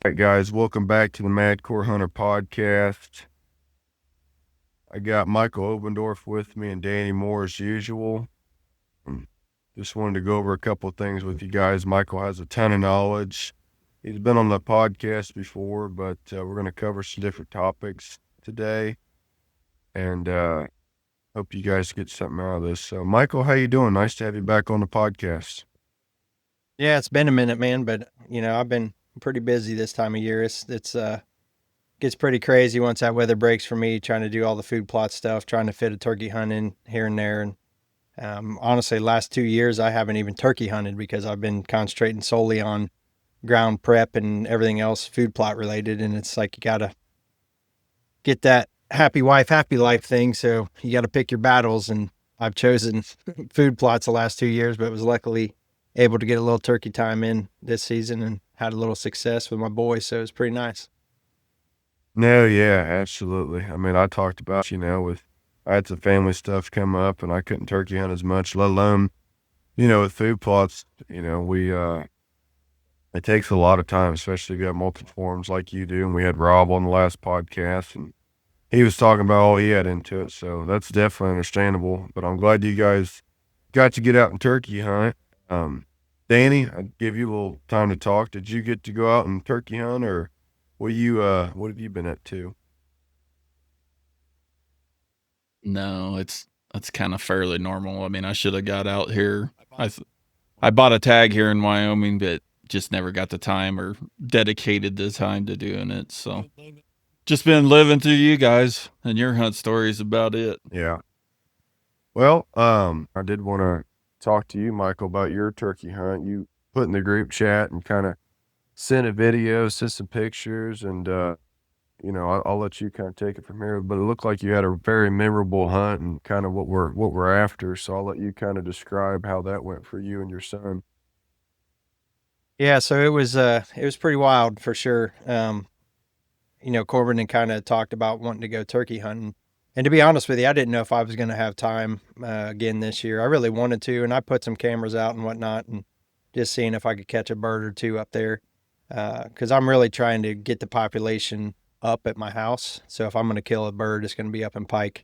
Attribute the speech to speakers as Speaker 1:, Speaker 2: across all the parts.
Speaker 1: All right, guys, welcome back to the Madcore Hunter podcast. I got Michael Obendorf with me and Danny Moore as usual. Just wanted to go over a couple of things with you guys. Michael has a ton of knowledge. He's been on the podcast before, but we're going to cover some different topics today, and hope you guys get something out of this. So, Michael, how you doing? Nice to have you back on the podcast.
Speaker 2: Yeah, it's been a minute, man, but I've been pretty busy this time of year. It's gets pretty crazy once that weather breaks for me, trying to do all the food plot stuff, trying to fit a turkey hunt in here and there. And honestly, last 2 years I haven't even turkey hunted because I've been concentrating solely on ground prep and everything else food plot related. And it's like you gotta get that happy wife, happy life thing. So you got to pick your battles. And I've chosen food plots the last 2 years, but was luckily able to get a little turkey time in this season and had a little success with my boys. So it was pretty nice.
Speaker 1: No, yeah, absolutely. I mean, I talked about, I had some family stuff come up and I couldn't turkey hunt as much, let alone, with food plots, it takes a lot of time, especially if you have multiple forms like you do. And we had Rob on the last podcast and he was talking about all he had into it. So that's definitely understandable, but I'm glad you guys got to get out and turkey hunt. Um, Danny, I'd give you a little time to talk. Did you get to go out and turkey hunt, or what have you been up to?
Speaker 3: No, that's kind of fairly normal. I mean, I should have got out here. I bought a tag here in Wyoming, but just never got the time or dedicated the time to doing it. So just been living through you guys and your hunt stories about it.
Speaker 1: Yeah. Well, I did want to talk to you, Michael, about your turkey hunt. You put in the group chat and kind of sent a video, sent some pictures, and I'll let you kind of take it from here. But it looked like you had a very memorable hunt and kind of what we're after. So I'll let you kind of describe how that went for you and your son.
Speaker 2: Yeah, so it was pretty wild for sure. Corbin had kind of talked about wanting to go turkey hunting. And to be honest with you, I didn't know if I was going to have time again this year. I really wanted to, and I put some cameras out and whatnot, and just seeing if I could catch a bird or two up there, because I'm really trying to get the population up at my house. So if I'm going to kill a bird, it's going to be up in Pike.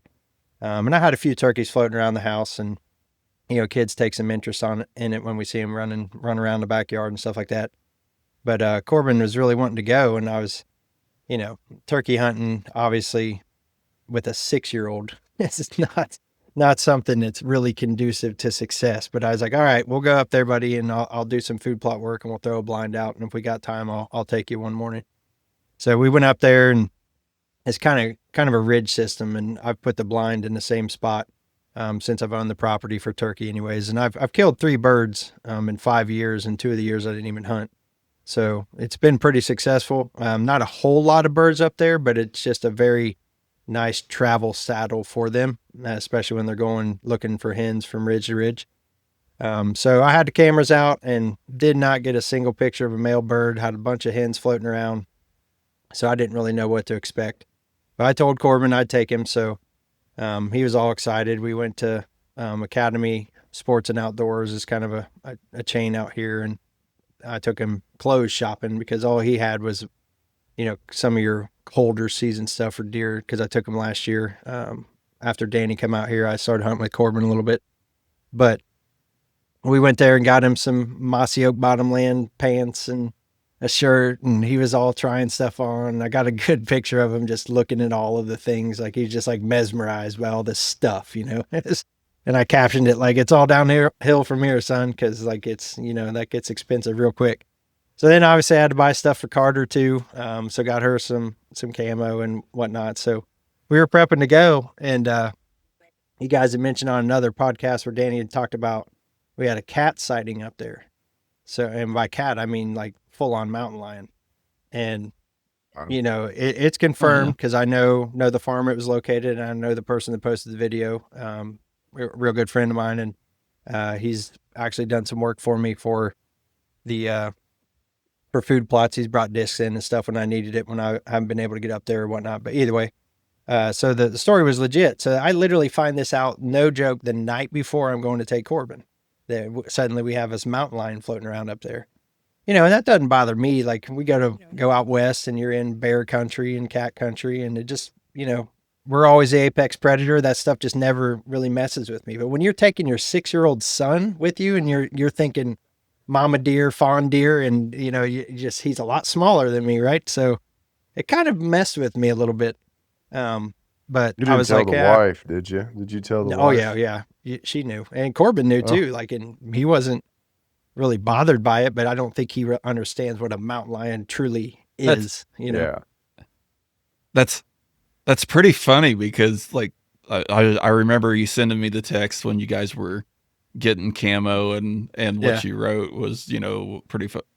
Speaker 2: And I had a few turkeys floating around the house, and kids take some interest in it when we see them run around the backyard and stuff like that. But Corbin was really wanting to go, and I was, turkey hunting obviously with a 6-year-old. This is not something that's really conducive to success. But I was like, all right, we'll go up there, buddy, and I'll do some food plot work and we'll throw a blind out. And if we got time, I'll take you one morning. So we went up there, and it's kind of a ridge system, and I've put the blind in the same spot since I've owned the property for turkey, anyways. And I've killed 3 birds in 5 years, and 2 of the years I didn't even hunt. So it's been pretty successful. Not a whole lot of birds up there, but it's just a very nice travel saddle for them, especially when they're going looking for hens from ridge to ridge. So I had the cameras out and did not get a single picture of a male bird. Had a bunch of hens floating around, so I didn't really know what to expect. But I told Corbin I'd take him, so he was all excited. We went to Academy Sports and Outdoors, is kind of a chain out here, and I took him clothes shopping because all he had was, some of your colder season stuff for deer. Because I took him last year. After Danny come out here, I started hunting with Corbin a little bit, but we went there and got him some mossy oak bottomland pants and a shirt, and he was all trying stuff on. I got a good picture of him just looking at all of the things. Like he's just like mesmerized by all this stuff, and I captioned it like, it's all downhill from here, son. Cause like it's, that gets expensive real quick. So then obviously I had to buy stuff for Carter too. So got her some camo and whatnot. So we were prepping to go. And, you guys had mentioned on another podcast where Danny had talked about, we had a cat sighting up there. So, and by cat, I mean like full on mountain lion. And, it's confirmed because I know the farm it was located, and I know the person that posted the video, real good friend of mine. And, he's actually done some work for me for the, for food plots. He's brought discs in and stuff when I needed it, when I haven't been able to get up there or whatnot. But either way, so the story was legit. So I literally find this out, no joke, the night before I'm going to take Corbin. That suddenly we have this mountain lion floating around up there. and that doesn't bother me. Like we go out west and you're in bear country and cat country, and it just, we're always the apex predator. That stuff just never really messes with me. But when you're taking your 6-year-old son with you and you're thinking mama deer, fawn deer, and he's a lot smaller than me, right? So it kind of messed with me a little bit. But
Speaker 1: You
Speaker 2: I
Speaker 1: didn't
Speaker 2: was
Speaker 1: tell
Speaker 2: like,
Speaker 1: the
Speaker 2: yeah,
Speaker 1: wife, did you? Did you tell the
Speaker 2: oh
Speaker 1: wife?
Speaker 2: yeah. She knew. And Corbin knew
Speaker 1: Oh.
Speaker 2: too. Like, and he wasn't really bothered by it, but I don't think he understands what a mountain lion truly is,
Speaker 1: Yeah.
Speaker 3: That's pretty funny because like I remember you sending me the text when you guys were getting camo and what
Speaker 2: Yeah.
Speaker 3: you wrote was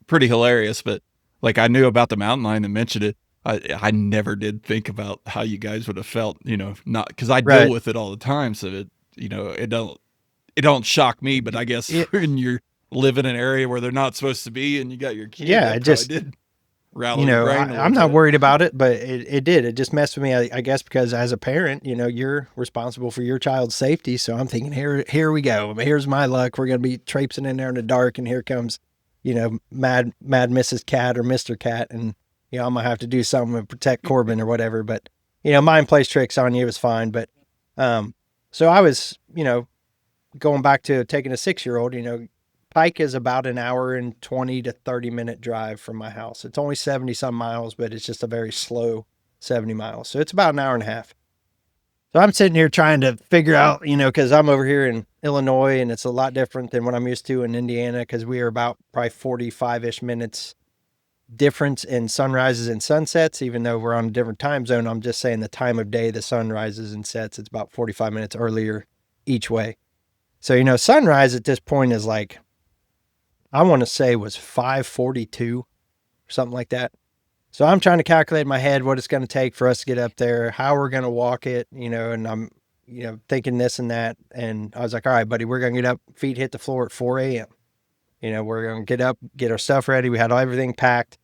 Speaker 3: pretty hilarious. But like I knew about the mountain lion and mentioned it. I never did think about how you guys would have felt. Not because I deal
Speaker 2: Right.
Speaker 3: with it all the time, so it don't shock me. But I guess when you're live in an area where they're not supposed to be and you got your kid,
Speaker 2: Yeah,
Speaker 3: that
Speaker 2: it
Speaker 3: probably
Speaker 2: just,
Speaker 3: did rattle your brain a little
Speaker 2: I'm not
Speaker 3: bit.
Speaker 2: worried about it, but it did. It just messed with me, I guess, because as a parent, you're responsible for your child's safety. So I'm thinking, here we go. Here's my luck. We're going to be traipsing in there in the dark, and here comes, mad Mrs. Cat or Mr. Cat, and I'm gonna have to do something to protect Corbin or whatever. But mine plays tricks on you. It was fine, but so I was, going back to taking a 6-year-old, Pike is about an hour and 20 to 30-minute drive from my house. It's only 70 some miles, but it's just a very slow 70 miles. So it's about an hour and a half. So I'm sitting here trying to figure out, because I'm over here in Illinois and it's a lot different than what I'm used to in Indiana because we are about probably 45-ish minutes difference in sunrises and sunsets, even though we're on a different time zone. I'm just saying the time of day the sun rises and sets, it's about 45 minutes earlier each way. So, sunrise at this point is like, I want to say was 5:42 or something like that. So I'm trying to calculate in my head what it's going to take for us to get up there, how we're going to walk it, and I'm, thinking this and that. And I was like, all right, buddy, we're going to get up, feet hit the floor at 4 a.m. We're going to get up, get our stuff ready. We had everything packed,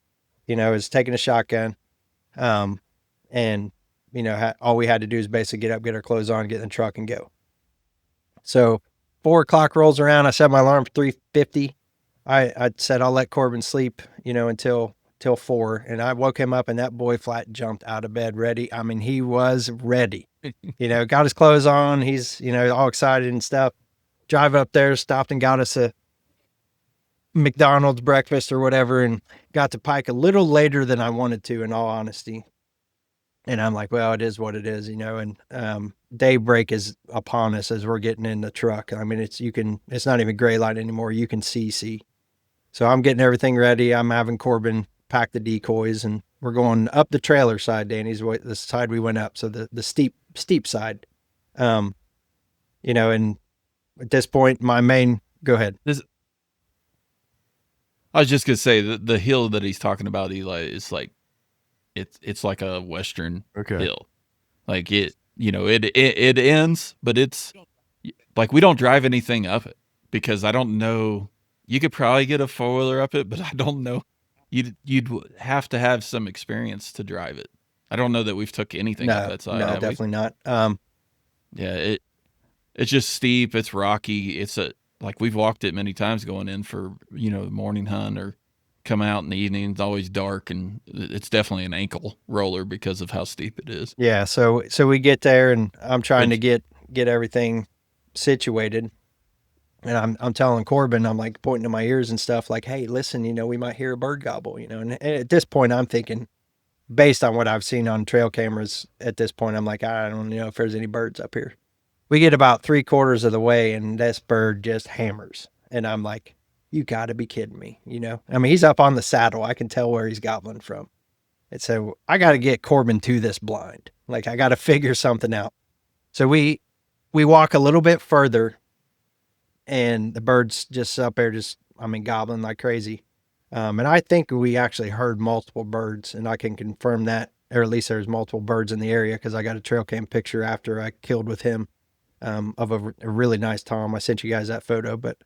Speaker 2: it's taking a shotgun. And, all we had to do is basically get up, get our clothes on, get in the truck and go. So 4 o'clock rolls around. I set my alarm for 3:50. I said I'll let Corbin sleep, until 4, and I woke him up, and that boy flat jumped out of bed ready. I mean, he was ready. Got his clothes on. He's all excited and stuff. Drive up there, stopped and got us a McDonald's breakfast or whatever, and got to Pike a little later than I wanted to, in all honesty. And I'm like, well, it is what it is, and daybreak is upon us as we're getting in the truck. I mean, it's not even gray light anymore. You can see. So I'm getting everything ready. I'm having Corbin pack the decoys, and we're going up the trailer side, Danny's the side we went up. So the steep side. And at this point, go ahead.
Speaker 3: I was just gonna say the hill that he's talking about, Eli, is like it's like a western hill. Like it ends, but it's like we don't drive anything up it because I don't know. You could probably get a 4-wheeler up it, but I don't know. You'd have to have some experience to drive it. I don't know that we've took anything up that side.
Speaker 2: No, definitely not.
Speaker 3: Yeah, it's just steep. It's rocky. Like we've walked it many times going in for the morning hunt or come out in the evening. It's always dark, and it's definitely an ankle roller because of how steep it is.
Speaker 2: Yeah, so we get there, and I'm trying to get everything situated. And I'm telling Corbin, I'm like pointing to my ears and stuff like, hey, listen, we might hear a bird gobble, and at this point I'm thinking, based on what I've seen on trail cameras at this point, I'm like, I don't know if there's any birds up here. We get about 3/4 of the way and this bird just hammers. And I'm like, you gotta be kidding me. I mean, he's up on the saddle. I can tell where he's gobbling from. And so I got to get Corbin to this blind. Like I got to figure something out. So we walk a little bit further, and the bird's just up there, gobbling like crazy. And I think we actually heard multiple birds, and I can confirm that, or at least there's multiple birds in the area because I got a trail cam picture after I killed with him of a really nice tom. I sent you guys that photo, but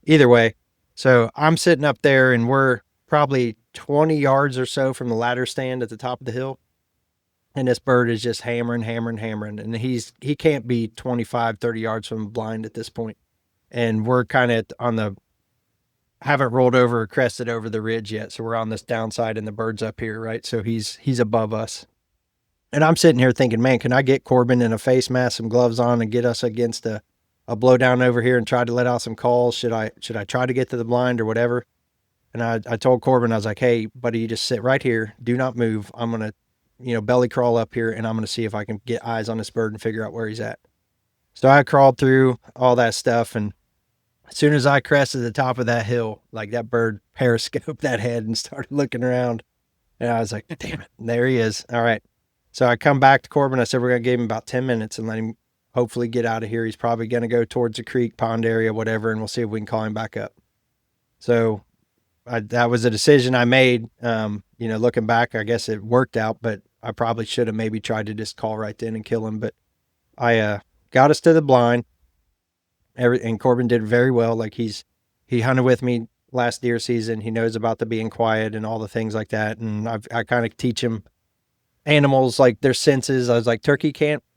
Speaker 2: either way, so I'm sitting up there, and we're probably 20 yards or so from the ladder stand at the top of the hill. And this bird is just hammering. And he can't be 25, 30 yards from blind at this point. And we're kind of on the haven't rolled over or crested over the ridge yet. So we're on this downside and the bird's up here, right? So he's above us. And I'm sitting here thinking, man, can I get Corbin in a face mask, some gloves on, and get us against a blowdown over here and try to let out some calls? Should I try to get to the blind or whatever? And I told Corbin, I was like, hey, buddy, you just sit right here. Do not move. I'm going to, belly crawl up here and I'm going to see if I can get eyes on this bird and figure out where he's at. So I crawled through all that stuff. And as soon as I crested the top of that hill, like that bird periscoped that head and started looking around. And I was like, damn it, there he is. All right. So I come back to Corbin. I said, we're going to give him about 10 minutes and let him hopefully get out of here. He's probably going to go towards the creek, pond area, whatever, and we'll see if we can call him back up. So that was a decision I made. Looking back, I guess it worked out, but I probably should have maybe tried to just call right then and kill him. But I got us to the blind. And Corbin did very well. Like he hunted with me last deer season. He knows about the being quiet and all the things like that. And I kind of teach him animals, like their senses. I was like, turkey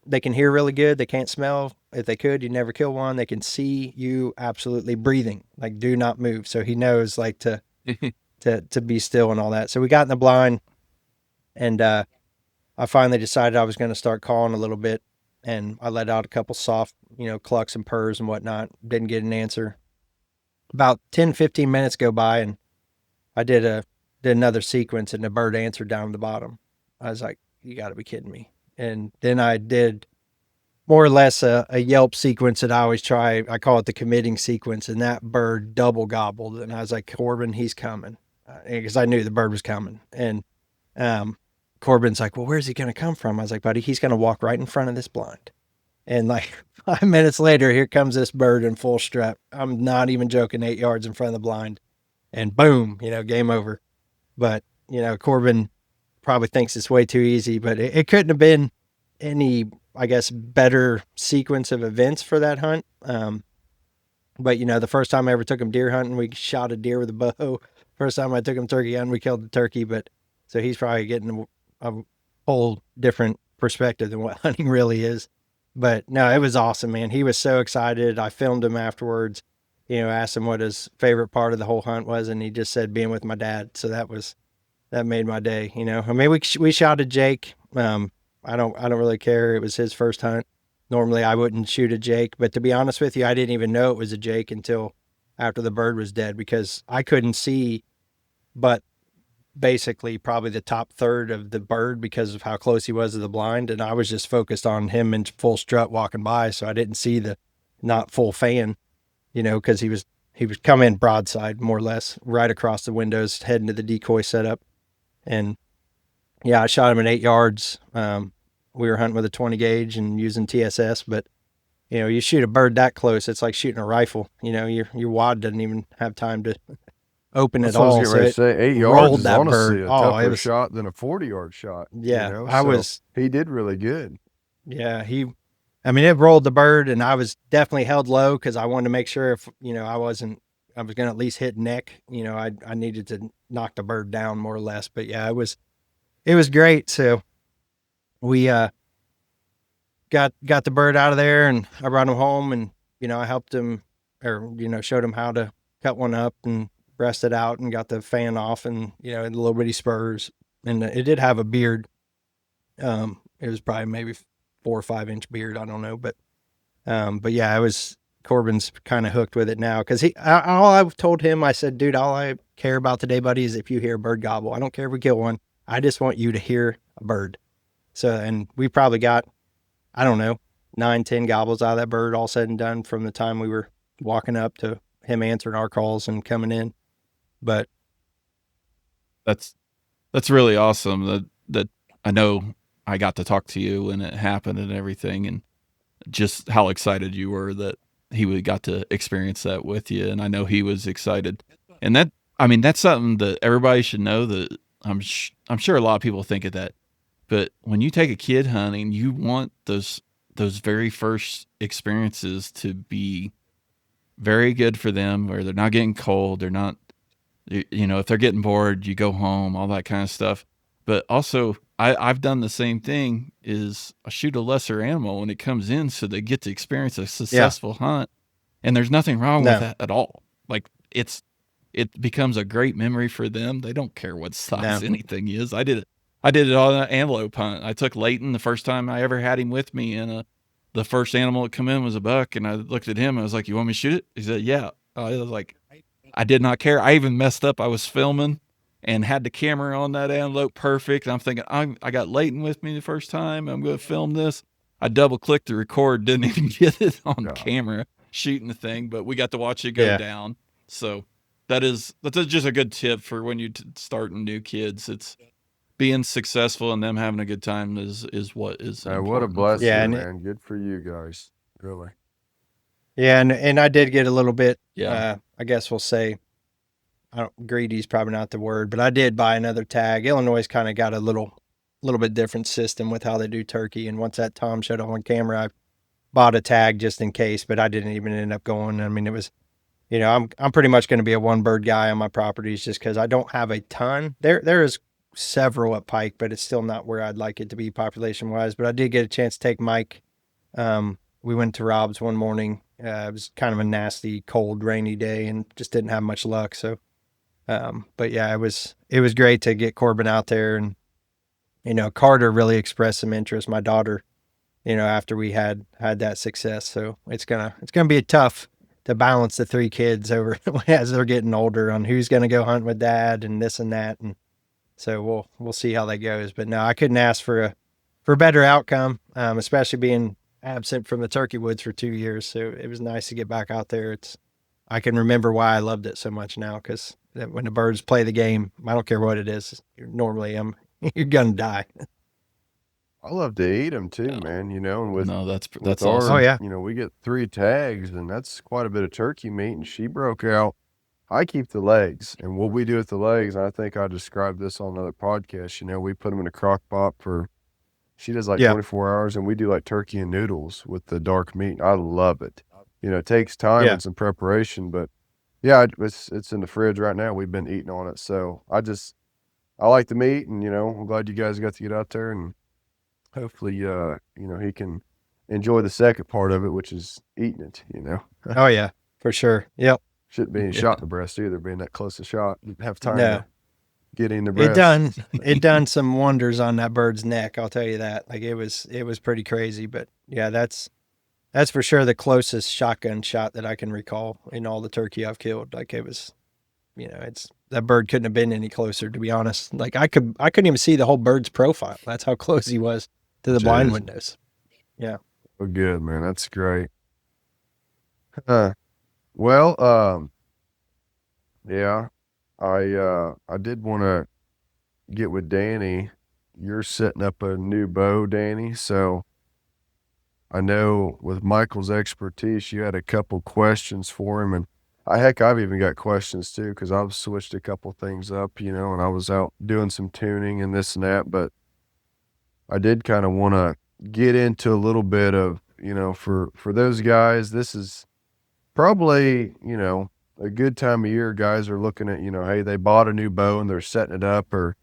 Speaker 2: they can hear really good. They can't smell. If they could, you'd never kill one. They can see you absolutely breathing, like do not move. So he knows like to be still and all that. So we got in the blind and I finally decided I was going to start calling a little bit, and I let out a couple soft, clucks and purrs and whatnot. Didn't get an answer. About 10, 15 minutes go by and I did another sequence and the bird answered down the bottom. I was like, you got to be kidding me. And then I did more or less a yelp sequence that I always try. I call it the committing sequence, and that bird double gobbled. And I was like, Corbin, he's coming. Because I knew the bird was coming. And Corbin's like, well, where's he going to come from? I was like, buddy, he's going to walk right in front of this blind. And like 5 minutes later, here comes this bird in full strut. I'm not even joking, 8 yards in front of the blind. And boom, game over. But, Corbin probably thinks it's way too easy, but it couldn't have been any, I guess, better sequence of events for that hunt. But the first time I ever took him deer hunting, we shot a deer with a bow. First time I took him turkey hunting, we killed the turkey. But so he's probably getting a whole different perspective than what hunting really is. But no, it was awesome, man. He was so excited. I filmed him afterwards, asked him what his favorite part of the whole hunt was. And he just said being with my dad. So that made my day. I mean, we shot a Jake. I don't really care. It was his first hunt. Normally I wouldn't shoot a Jake, but to be honest with you, I didn't even know it was a Jake until after the bird was dead, because I couldn't see but basically probably the top third of the bird because of how close he was to the blind. And I was just focused on him in full strut walking by. So I didn't see the not full fan, cause he was coming broadside more or less right across the windows, heading to the decoy setup. And yeah, I shot him at 8 yards. We were hunting with a 20 gauge and using TSS, but you shoot a bird that close, it's like shooting a rifle. Your wad doesn't even have time to open
Speaker 1: That's
Speaker 2: at
Speaker 1: what I
Speaker 2: all.
Speaker 1: was getting ready to say. 8
Speaker 2: rolled
Speaker 1: yards is
Speaker 2: that
Speaker 1: honestly
Speaker 2: bird.
Speaker 1: a
Speaker 2: Oh,
Speaker 1: tougher
Speaker 2: it was-
Speaker 1: shot than a 40-yard shot.
Speaker 2: Yeah,
Speaker 1: He did really good.
Speaker 2: Yeah, it rolled the bird, and I was definitely held low because I wanted to make sure if, I was going to at least hit neck. I needed to knock the bird down more or less. But yeah, it was great. So we got the bird out of there, and I brought him home, and I helped him, or showed him how to cut one up and breast it out, and got the fan off, and and the little bitty spurs, and it did have a beard. It was probably maybe 4 or 5 inch beard, I don't know, but yeah, it was. Corbin's kind of hooked with it now, because all I've told him, I said, dude, all I care about today, buddy, is if you hear a bird gobble. I don't care if we kill one. I just want you to hear a bird. So, and we probably got, I don't know, 9, 10 gobbles out of that bird, all said and done, from the time we were walking up to him answering our calls and coming in. But
Speaker 3: that's really awesome that I know I got to talk to you when it happened and everything, and just how excited you were that he got to experience that with you. And I know he was excited. And that's something that everybody should know, that I'm sure a lot of people think of that. But when you take a kid hunting, you want those very first experiences to be very good for them, where they're not getting cold. They're not, if they're getting bored, you go home, all that kind of stuff. But also, I've done the same thing, is I shoot a lesser animal when it comes in so they get to experience a successful hunt. And there's nothing wrong with that at all. Like it's it becomes a great memory for them. They don't care what size
Speaker 2: No.
Speaker 3: anything is. I did it on an antelope hunt. I took Leighton the first time I ever had him with me, and the first animal that come in was a buck, and I looked at him. I was like, "You want me to shoot it?" He said, "Yeah." I was like, I did not care. I even messed up. I was filming and had the camera on that antelope perfect. And I'm thinking, I got Leighton with me the first time. I'm going to film this. I double clicked to record, didn't even get it on camera shooting the thing, but we got to watch it go down. So that's just a good tip for when you starting new kids. It's being successful and them having a good time is what is important.
Speaker 1: What a blessing,
Speaker 2: Yeah,
Speaker 1: man. Good for you guys. Really.
Speaker 2: Yeah, and I did get a little bit, I guess we'll say, greedy is probably not the word, but I did buy another tag. Illinois kind of got a little bit different system with how they do turkey. And once that Tom showed up on camera, I bought a tag just in case, but I didn't even end up going. I mean, it was, I'm pretty much going to be a one bird guy on my properties just because I don't have a ton. There is several at Pike, but it's still not where I'd like it to be population wise. But I did get a chance to take Mike. We went to Rob's one morning. It was kind of a nasty, cold, rainy day and just didn't have much luck. So, but yeah, it was great to get Corbin out there, and, Carter really expressed some interest. My daughter, after we had that success. So it's going to be tough to balance the three kids over as they're getting older on who's going to go hunt with dad and this and that. And so we'll see how that goes, but no, I couldn't ask for a better outcome. Especially being absent from the turkey woods for 2 years. So it was nice to get back out there. I can remember why I loved it so much now, because when the birds play the game, I don't care what it is. Normally, you're gonna die.
Speaker 1: I love to eat them too, man. And
Speaker 3: that's
Speaker 1: our,
Speaker 3: awesome.
Speaker 2: Oh yeah.
Speaker 1: We get 3 tags, and that's quite a bit of turkey meat. And she broke out. I keep the legs, and what we do with the legs, I think I described this on another podcast. We put them in a crock pot for. She does like 24 hours, and we do like turkey and noodles with the dark meat. I love it. It takes time and some preparation, but yeah, it's in the fridge right now. We've been eating on it. So I like the meat, and, I'm glad you guys got to get out there, and hopefully, he can enjoy the second part of it, which is eating it,
Speaker 2: Oh yeah, for sure. Yep.
Speaker 1: Shouldn't be shot in the breast either, being that close to shot. Didn't have time to get in the breast.
Speaker 2: It done some wonders on that bird's neck. I'll tell you that. Like it was pretty crazy, but yeah, that's for sure the closest shotgun shot that I can recall in all the turkey I've killed. Like it was, that bird couldn't have been any closer, to be honest. Like I couldn't even see the whole bird's profile. That's how close he was to the blind windows. Yeah.
Speaker 1: Oh, good, man. That's great. Well, yeah, I did want to get with Danny. You're setting up a new bow, Danny. So I know with Michael's expertise, you had a couple questions for him, and I've even got questions too, because I've switched a couple things up, and I was out doing some tuning and this and that, but I did kind of want to get into a little bit of, for those guys, this is probably, a good time of year. Guys are looking at, hey, they bought a new bow and they're setting it up, or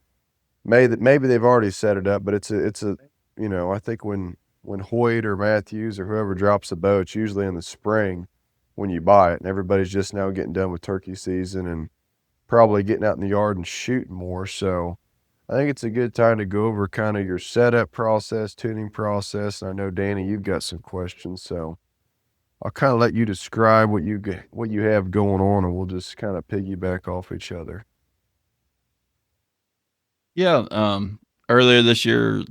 Speaker 1: maybe they've already set it up, but it's a I think when Hoyt or Matthews or whoever drops a bow, it's usually in the spring when you buy it, and everybody's just now getting done with turkey season and probably getting out in the yard and shooting more. So I think it's a good time to go over kind of your setup process, tuning process. And I know, Danny, you've got some questions, so I'll kind of let you describe what you have going on, and we'll just kind of piggyback off each other.
Speaker 3: Yeah. Earlier this year,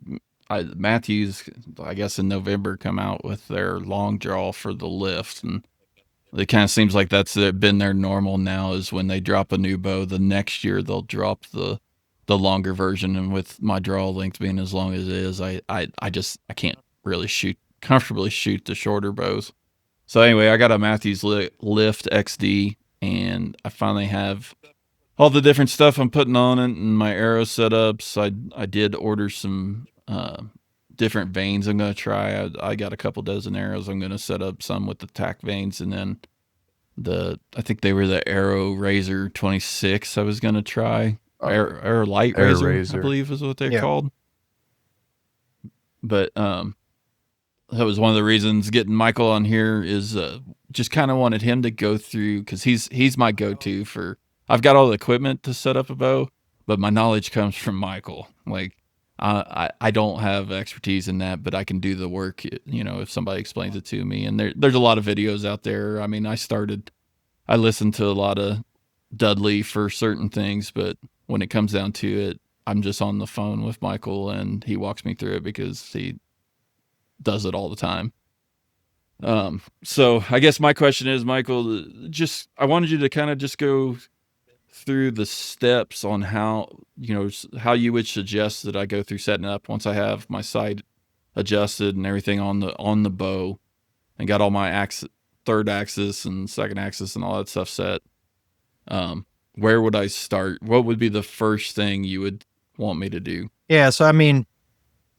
Speaker 3: Matthews, I guess in November, come out with their long draw for the lift, and it kind of seems like that's been their normal now. Is when they drop a new bow, the next year they'll drop the longer version. And with my draw length being as long as it is, I can't really comfortably shoot the shorter bows. So anyway, I got a Matthews Lift XD, and I finally have all the different stuff I'm putting on it and my arrow setups. I did order some different vanes I'm going to try. I got a couple dozen arrows. I'm going to set up some with the tack vanes, and then I think they were the Arrow Razor 26 I was going to try. Arrow Light Razor, I believe is what they're called. But that was one of the reasons getting Michael on here is just kind of wanted him to go through, because he's my go-to for I've got all the equipment to set up a bow, but my knowledge comes from Michael. Like, I don't have expertise in that, but I can do the work, if somebody explains it to me. And there's a lot of videos out there. I mean, I listened to a lot of Dudley for certain things, but when it comes down to it, I'm just on the phone with Michael and he walks me through it because he does it all the time. So I guess my question is, Michael, I wanted you to kind of just go through the steps on how you would suggest that I go through setting up once I have my sight adjusted and everything on the bow and got all my third axis and second axis and all that stuff set. Where would I start? What would be the first thing you would want me to do?
Speaker 2: Yeah. So, I mean,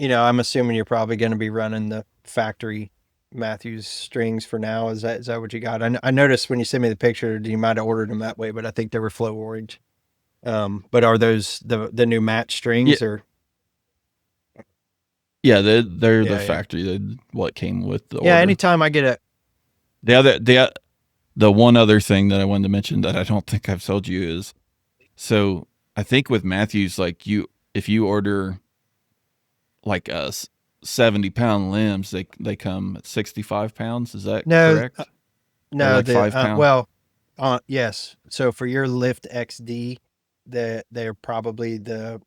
Speaker 2: I'm assuming you're probably going to be running the factory Matthews strings for now. Is that what you got? I noticed when you sent me the picture, you might have ordered them that way, but I think they were flow orange. But are those the new match strings or?
Speaker 3: Yeah, they're the factory. What came with the order.
Speaker 2: Anytime I get
Speaker 3: the one other thing that I wanted to mention that I don't think I've told you is, so I think with Matthews, like if you order like 70-pound limbs, they come at 65 pounds. Is that correct?
Speaker 2: No,
Speaker 3: like 5 pounds?
Speaker 2: Well, yes. So for your Lift XD, they're probably the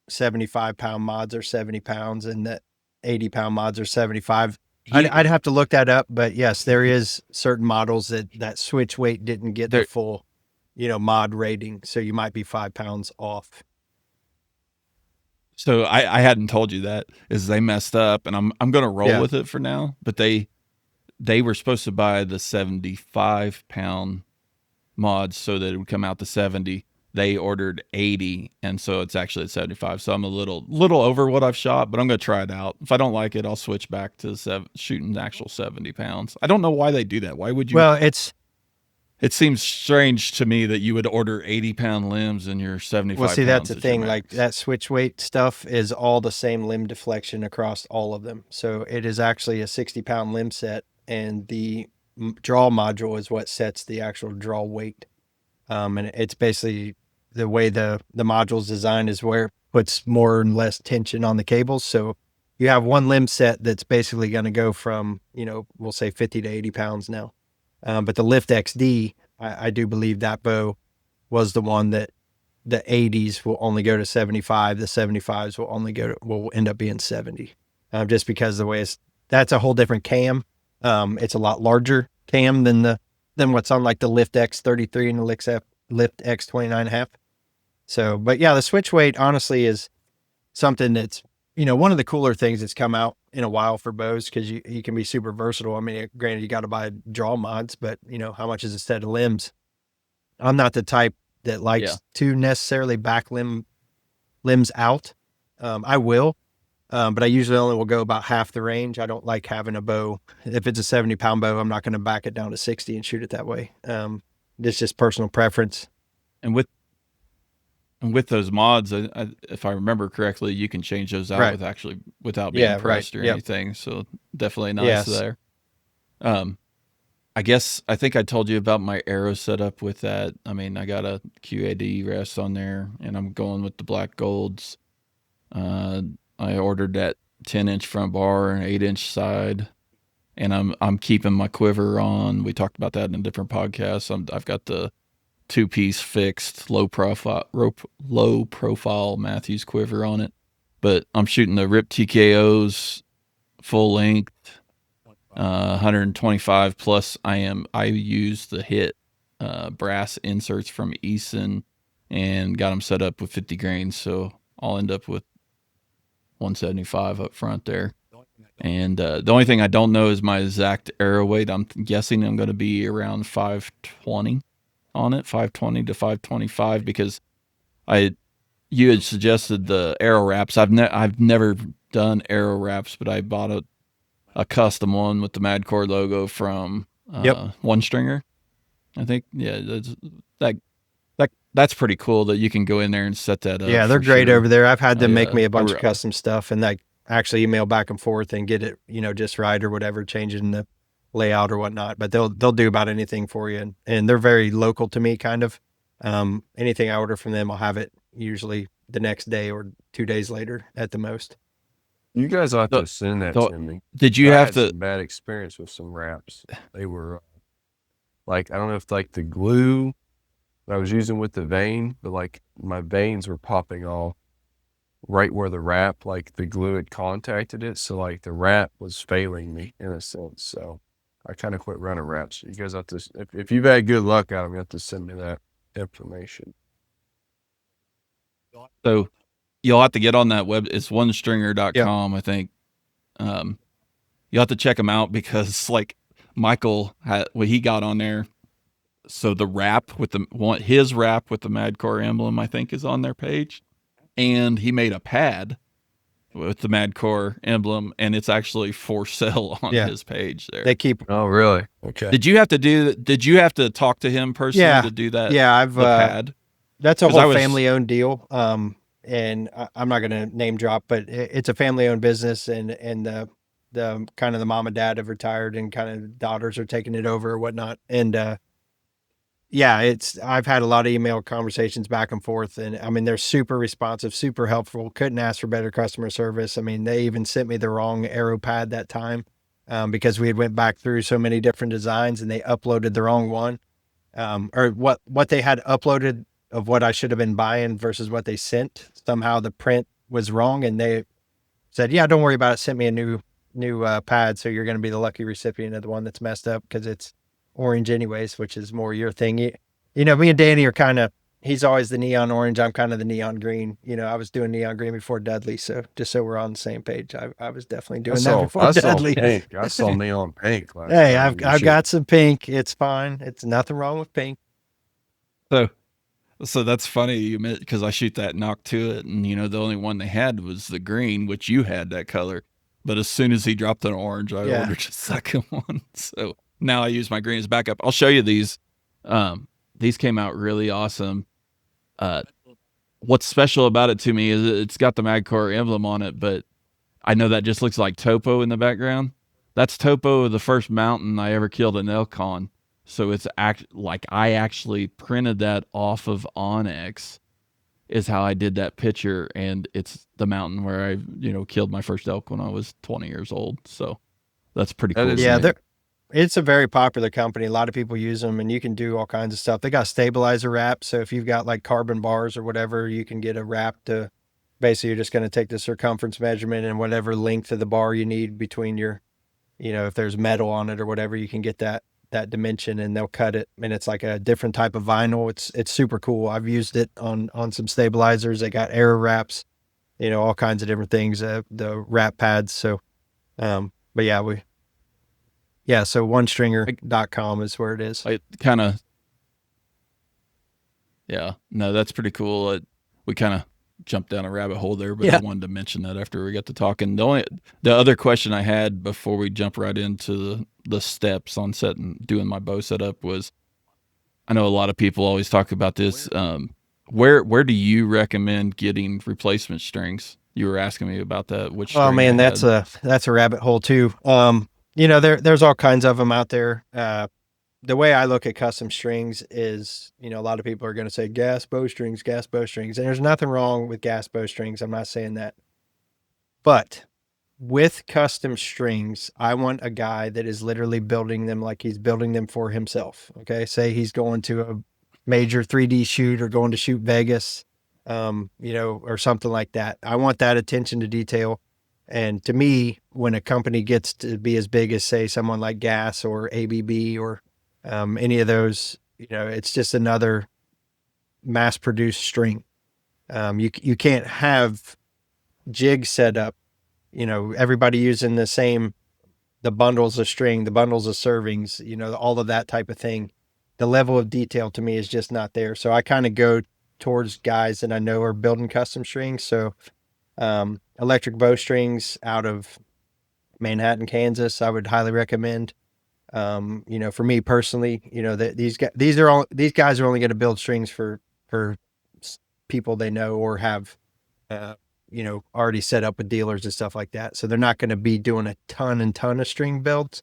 Speaker 2: 75-pound mods are 70 pounds and the 80-pound mods are 75. I'd have to look that up, but yes, there is certain models that switch weight didn't get the full, mod rating. So you might be 5 pounds off.
Speaker 3: So I hadn't told you that is they messed up, and I'm going to roll with it for now. But they were supposed to buy the 75-pound mods so that it would come out to 70. They ordered 80, and so it's actually at 75. So I'm a little over what I've shot, but I'm going to try it out. If I don't like it, I'll switch back to shooting the actual 70 pounds. I don't know why they do that. Why would you?
Speaker 2: Well,
Speaker 3: it seems strange to me that you would order 80-pound limbs and your 75
Speaker 2: Well, see,
Speaker 3: pounds
Speaker 2: that's the thing. Like that switch weight stuff is all the same limb deflection across all of them. So it is actually a 60-pound limb set, and the draw module is what sets the actual draw weight. And it's basically the way the module's designed is where it puts more and less tension on the cables. So you have one limb set that's basically going to go from, we'll say 50 to 80 pounds now. But the Lift XD, I do believe that bow was the one that the 80s will only go to 75. The 75s will end up being 70. Just because of the way that's a whole different cam. It's a lot larger cam than what's on like the Lift X33 and the Lift X29.5. So, but yeah, the switch weight honestly is something that's, one of the cooler things that's come out in a while for bows, because you can be super versatile. I mean, granted, you got to buy draw mods, but how much is a set of limbs? I'm not the type that likes to necessarily back limbs out. I will, but I usually only will go about half the range. I don't like having a bow. If it's a 70-pound bow, I'm not going to back it down to 60 and shoot it that way. It's just personal preference.
Speaker 3: And with those mods, if I remember correctly, you can change those out without being pressed or anything. So definitely nice there. I think I told you about my arrow setup with that. I mean, I got a QAD rest on there, and I'm going with the black golds. I ordered that 10-inch front bar and 8-inch side, and I'm keeping my quiver on. We talked about that in a different podcast. I've got the 2-piece fixed low profile Matthews quiver on it, but I'm shooting the Rip TKOs full length, 125 plus. I use the hit brass inserts from Eason and got them set up with 50 grains, so I'll end up with 175 up front there. And the only thing I don't know is my exact arrow weight. I'm guessing I'm going to be around 520 on it, 520 to 525, because you had suggested the arrow wraps. I've never done arrow wraps, but I bought a custom one with the Madcore logo from One Stringer. I think that's pretty cool that you can go in there and set that up.
Speaker 2: Yeah, they're great over there. I've had them make me a bunch of custom stuff, and I actually email back and forth and get it, just right or whatever, changing the layout or whatnot. But they'll do about anything for you, and they're very local to me, kind of. Anything I order from them, I'll have it usually the next day or 2 days later at the most.
Speaker 1: You guys ought
Speaker 3: So-
Speaker 1: to send that
Speaker 3: so
Speaker 1: to me.
Speaker 3: Did you
Speaker 1: I
Speaker 3: have
Speaker 1: had
Speaker 3: to?
Speaker 1: some bad experience with some wraps. They were like, I don't know if like the glue that I was using with the vein, but like my veins were popping off right where the wrap, like the glue had contacted it. So like the wrap was failing me in a sense. So I kind of quit running wraps. You guys have to, if you've had good luck out of them, you have to send me that information.
Speaker 3: So you'll have to get on that web. It's onestringer.com, I think. You'll have to check them out because like Michael had, well, he got on there. So the wrap with his wrap with the Madcore emblem, I think, is on their page. And he made a pad with the Madcore emblem, and it's actually for sale on his page there.
Speaker 2: They keep.
Speaker 1: Oh, really? Okay.
Speaker 3: Did you have to talk to him personally to do that?
Speaker 2: Yeah, I've
Speaker 3: the pad.
Speaker 2: That's a
Speaker 3: 'Cause I
Speaker 2: whole
Speaker 3: was-
Speaker 2: family-owned deal. And I'm not going to name drop, but it's a family-owned business, and the kind of the mom and dad have retired, and kind of daughters are taking it over or whatnot. And yeah, I've had a lot of email conversations back and forth, and I mean they're super responsive, super helpful. Couldn't ask for better customer service. I mean, they even sent me the wrong arrow pad that time because we had went back through so many different designs, and they uploaded the wrong one, or what they had uploaded of what I should have been buying versus what they sent. Somehow the print was wrong, and they said, "Yeah, don't worry about it. Send me a new pad, so you're going to be the lucky recipient of the one that's messed up because it's orange anyways," which is more your thing. You know, me and Danny are kind of, he's always the neon orange. I'm kind of the neon green. You know, I was doing neon green before Dudley. So just so we're on the same page, I was definitely doing that before Dudley.
Speaker 1: Pink. I saw neon pink last
Speaker 2: Hey,
Speaker 1: time.
Speaker 2: I've got some pink. It's fine. It's nothing wrong with pink.
Speaker 3: So that's funny you meant, because I shoot that knock to it, and the only one they had was the green, which you had that color. But as soon as he dropped an orange, I ordered a second one. So now I use my green as backup. I'll show you these. These came out really awesome. What's special about it to me is it's got the Madcore emblem on it, but I know that just looks like topo in the background. That's topo of the first mountain I ever killed an elk on. So it's like I actually printed that off of Onyx is how I did that picture. And it's the mountain where I, killed my first elk when I was 20 years old. So that's pretty cool.
Speaker 2: Yeah, it's a very popular company. A lot of people use them, and you can do all kinds of stuff. They got stabilizer wraps. So if you've got like carbon bars or whatever, you can get a wrap to basically, you're just going to take the circumference measurement and whatever length of the bar you need between your, if there's metal on it or whatever, you can get that dimension, and they'll cut it. And it's like a different type of vinyl. It's super cool. I've used it on some stabilizers. They got arrow wraps, all kinds of different things, the wrap pads. So, but yeah, so onestringer.com is where it is.
Speaker 3: No, that's pretty cool. We kind of jumped down a rabbit hole there, but I wanted to mention that after we got to talking. The other question I had before we jump right into the steps on doing my bow setup was, I know a lot of people always talk about this. Where do you recommend getting replacement strings? You were asking me about that.
Speaker 2: Oh man, that's a rabbit hole too. There's all kinds of them out there. The way I look at custom strings is, a lot of people are going to say gas bow strings, and there's nothing wrong with gas bow strings. I'm not saying that. But with custom strings, I want a guy that is literally building them like he's building them for himself. Okay. Say he's going to a major 3D shoot or going to shoot Vegas, or something like that. I want that attention to detail. And to me, when a company gets to be as big as, say, someone like Gas or ABB or any of those, it's just another mass-produced string. You can't have jigs set up, everybody using the bundles of string, the bundles of servings, all of that type of thing. The level of detail to me is just not there. So I kind of go towards guys that I know are building custom strings. So Electric Bow Strings out of Manhattan, Kansas, I would highly recommend. For me personally, these guys are only going to build strings for people they know or have, already set up with dealers and stuff like that. So they're not going to be doing a ton of string builds,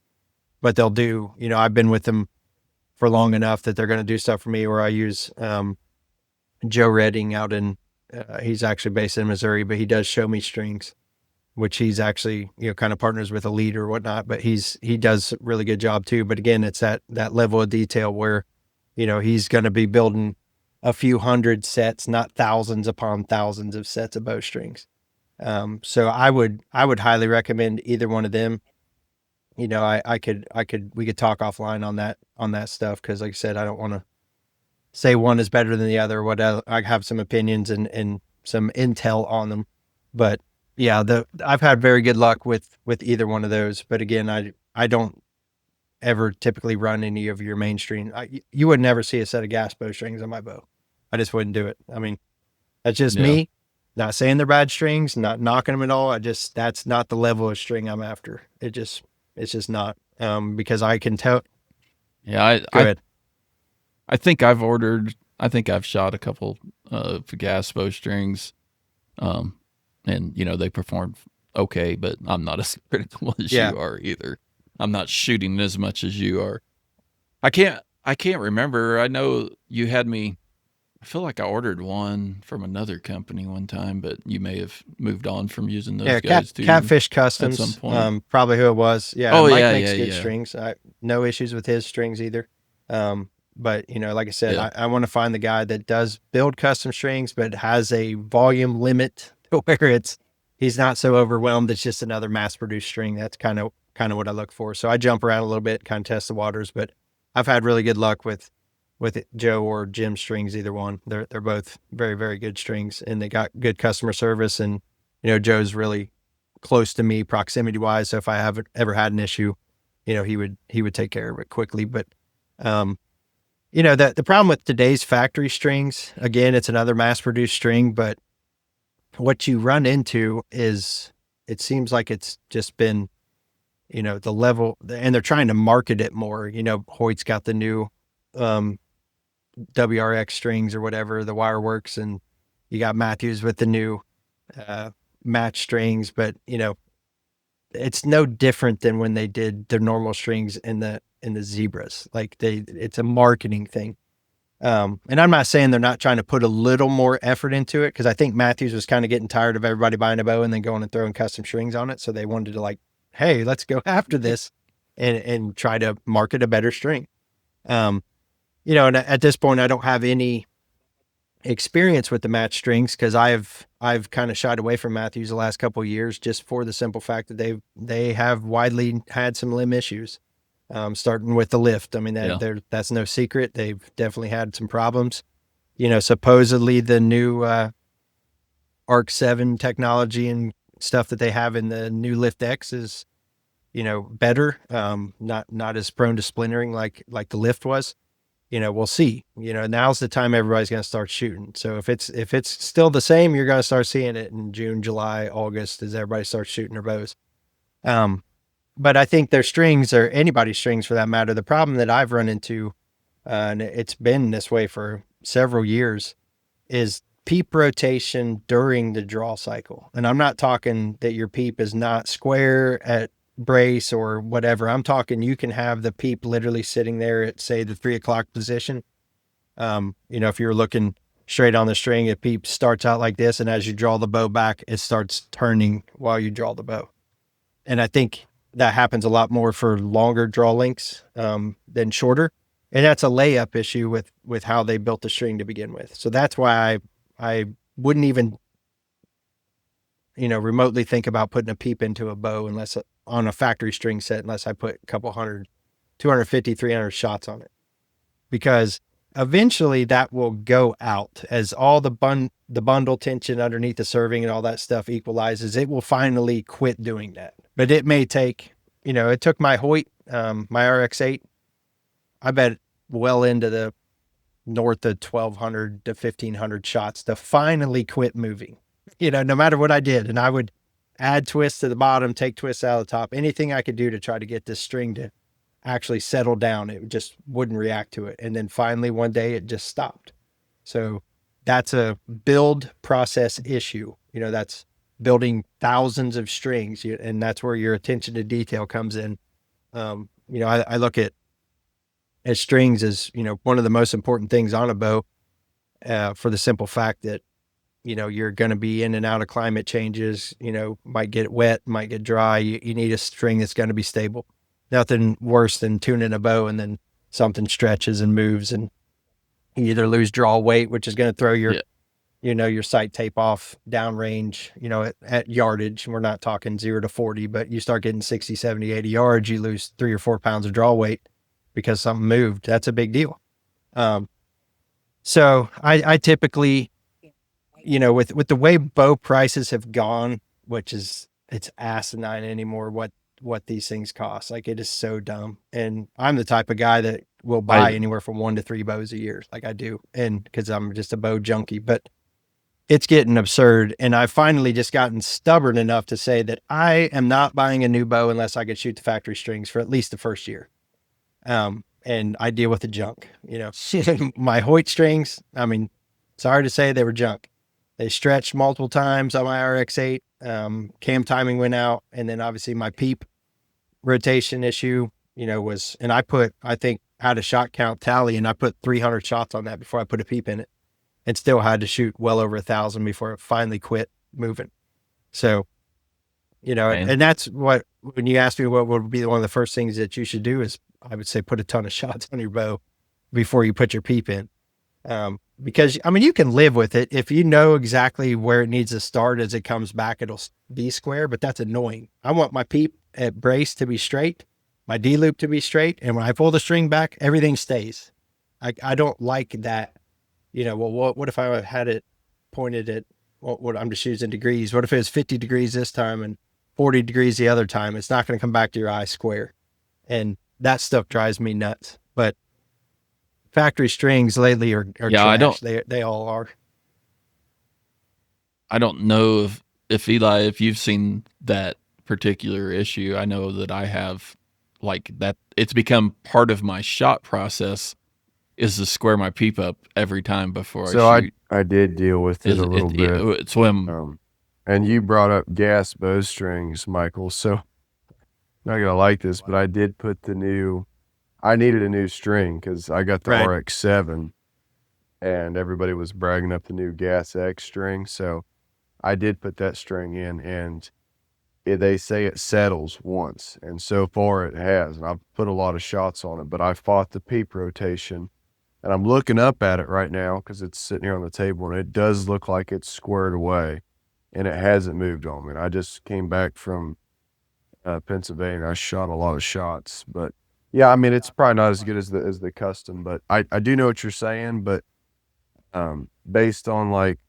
Speaker 2: but they'll do, I've been with them for long enough that they're going to do stuff for me, or I use, Joe Redding out in, he's actually based in Missouri, but he does Show Me Strings, which he's actually, kind of partners with a lead or whatnot, but he does a really good job too. But again, it's that level of detail where, he's going to be building a few hundred sets, not thousands upon thousands of sets of bowstrings. So I would highly recommend either one of them. We could talk offline on that stuff. Cause like I said, I don't want to say one is better than the other. I have some opinions and some intel on them, but yeah, I've had very good luck with either one of those. But again, I don't ever typically run any of your mainstream. You would never see a set of gas bowstrings on my bow. I just wouldn't do it. I mean, that's just me. Not saying they're bad strings, not knocking them at all. That's not the level of string I'm after. It's just not. Because I can tell.
Speaker 3: Yeah,
Speaker 2: Go ahead.
Speaker 3: I think I've shot a couple of gas bowstrings, and they performed okay, but I'm not as critical as you are either. I'm not shooting as much as you are. I can't remember. I know you had me. I feel like I ordered one from another company one time, but you may have moved on from using those guys too.
Speaker 2: Catfish Customs,
Speaker 3: at some point.
Speaker 2: probably who it was. Yeah,
Speaker 3: Oh,
Speaker 2: Mike makes good strings. No issues with his strings either. But like I said, I want to find the guy that does build custom strings, but has a volume limit to where he's not so overwhelmed. It's just another mass produced string. That's kind of what I look for. So I jump around a little bit, kind of test the waters, but I've had really good luck with Joe or Jim strings, either one. They're both very, very good strings, and they got good customer service. And, Joe's really close to me proximity wise. So if I haven't ever had an issue, he would take care of it quickly. But, the problem with today's factory strings, again, it's another mass produced string, but what you run into is it seems like it's just been, the level, and they're trying to market it more. Hoyt's got the new, WRX strings or whatever, the Wireworks, and you got Matthews with the new match strings, but it's no different than when they did their normal strings in the Zebras. Like it's a marketing thing. And I'm not saying they're not trying to put a little more effort into it, because I think Matthews was kind of getting tired of everybody buying a bow and then going and throwing custom strings on it. So they wanted to hey, let's go after this and try to market a better string. And at this point, I don't have any experience with the match strings, because I've kind of shied away from Matthews the last couple of years, just for the simple fact that they have widely had some limb issues, starting with the lift. I mean, that's no secret. They've definitely had some problems. Supposedly the new Arc 7 technology and stuff that they have in the new Lift X is, better, not as prone to splintering like the Lift was. We'll see. Now's the time everybody's going to start shooting. So if it's still the same, you're going to start seeing it in June, July, August, as everybody starts shooting their bows. But I think their strings, or anybody's strings for that matter, the problem that I've run into, and it's been this way for several years, is peep rotation during the draw cycle. And I'm not talking that your peep is not square at brace or whatever. I'm talking you can have the peep literally sitting there at, say, the 3 o'clock position. If you're looking straight on the string, a peep starts out like this, and as you draw the bow back, it starts turning while you draw the bow. And I think that happens a lot more for longer draw lengths than shorter. And that's a layup issue with how they built the string to begin with. So that's why I wouldn't even, remotely think about putting a peep into a bow unless on a factory string set, unless I put a couple 250, 300 shots on it, because eventually that will go out as all the bundle tension underneath the serving and all that stuff equalizes. It will finally quit doing that, but it may take, it took my Hoyt, my RX-8, I bet well into the north of 1,200 to 1,500 shots to finally quit moving, no matter what I did. And I would add twists to the bottom, take twists out of the top, anything I could do to try to get this string to actually settle down. It just wouldn't react to it. And then finally one day it just stopped. So that's a build process issue. That's building thousands of strings, and that's where your attention to detail comes in. I look at strings as, one of the most important things on a bow. for the simple fact that, you're going to be in and out of climate changes, might get wet, might get dry. You need a string that's going to be stable. Nothing worse than tuning a bow and then something stretches and moves and you either lose draw weight, which is going to throw your, your sight tape off downrange, at yardage. We're not talking 0 to 40, but you start getting 60, 70, 80 yards, you lose 3 or 4 pounds of draw weight because something moved. That's a big deal. So I typically, with the way bow prices have gone, which is, it's asinine anymore, what these things cost. Like, it is so dumb. And I'm the type of guy that will buy anywhere from 1 to 3 bows a year. Like I do. And cause I'm just a bow junkie, but it's getting absurd. And I've finally just gotten stubborn enough to say that I am not buying a new bow unless I could shoot the factory strings for at least the first year. And I deal with the junk, my Hoyt strings. I mean, sorry to say, they were junk. They stretched multiple times on my RX-8. Cam timing went out. And then obviously my peep rotation issue, was, and I think had a shot count tally, and I put 300 shots on that before I put a peep in it, and still had to shoot well over 1,000 before it finally quit moving. So, and that's what, when you ask me what would be one of the first things that you should do, is I would say put a ton of shots on your bow before you put your peep in. Because I mean, you can live with it. If you know exactly where it needs to start as it comes back, it'll be square, but that's annoying. I want my peep at brace to be straight, my D loop to be straight. And when I pull the string back, everything stays. I don't like that, well, what if I had it pointed at, what I'm just using degrees. What if it was 50 degrees this time and 40 degrees the other time? It's not going to come back to your eye square. And that stuff drives me nuts. But factory strings lately are trash. They all are.
Speaker 3: I don't know if Eli, if you've seen that particular issue. I know that I have, like, that it's become part of my shot process is to square my peep up every time before I shoot.
Speaker 1: I did deal with it a little bit.
Speaker 3: It's when,
Speaker 1: and you brought up gas bowstrings, Michael. So, not gonna like this, but I did put I needed a new string because I got the RX-7, and everybody was bragging up the new Gas X string. So I did put that string in, and they say it settles once, and so far it has. And I've put a lot of shots on it, but I fought the peep rotation, and I'm looking up at it right now because it's sitting here on the table, and it does look like it's squared away, and it hasn't moved on me. And I just came back from Pennsylvania. I shot a lot of shots, but yeah, I mean, it's probably not as good as the custom, but I do know what you're saying. But based on, like,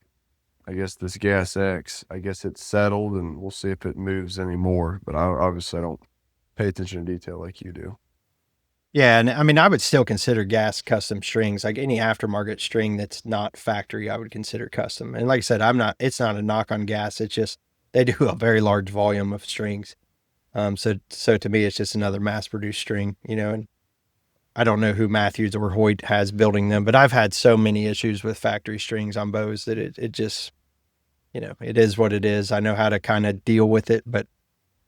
Speaker 1: I guess this Gas X, I guess it's settled, and we'll see if it moves anymore. But obviously I don't pay attention to detail like you do.
Speaker 2: Yeah, and I mean, I would still consider gas custom strings. Like any aftermarket string that's not factory, I would consider custom. And like I said, it's not a knock on gas. It's just they do a very large volume of strings. So to me, it's just another mass-produced string, and I don't know who Matthews or Hoyt has building them, but I've had so many issues with factory strings on bows that it just, it is what it is. I know how to kind of deal with it, but,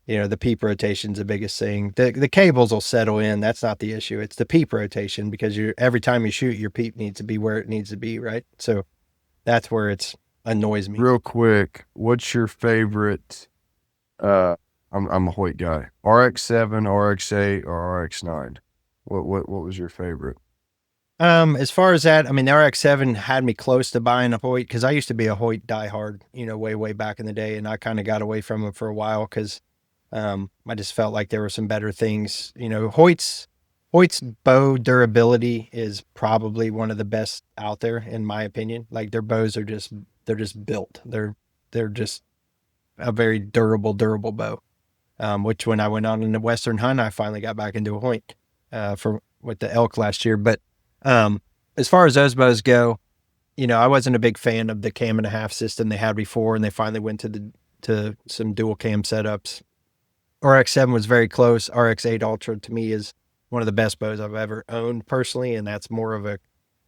Speaker 2: the peep rotation's the biggest thing. The cables will settle in. That's not the issue. It's the peep rotation, because every time you shoot, your peep needs to be where it needs to be, right? So that's where it annoys me.
Speaker 1: Real quick, what's your favorite, I'm a Hoyt guy, RX-7, RX-8, or RX-9? What was your favorite?
Speaker 2: As far as that, I mean, the RX-7 had me close to buying a Hoyt, because I used to be a Hoyt diehard, way back in the day, and I kind of got away from it for a while because I just felt like there were some better things. Hoyt's bow durability is probably one of the best out there, in my opinion. Like, their bows are they're just built. They're just a very durable bow. Which when I went on in the Western hunt, I finally got back into a Hoyt with the elk last year. But as far as those bows go, I wasn't a big fan of the cam and a half system they had before, and they finally went to some dual cam setups. RX-7 was very close. RX-8 Ultra to me is one of the best bows I've ever owned personally, and that's more of a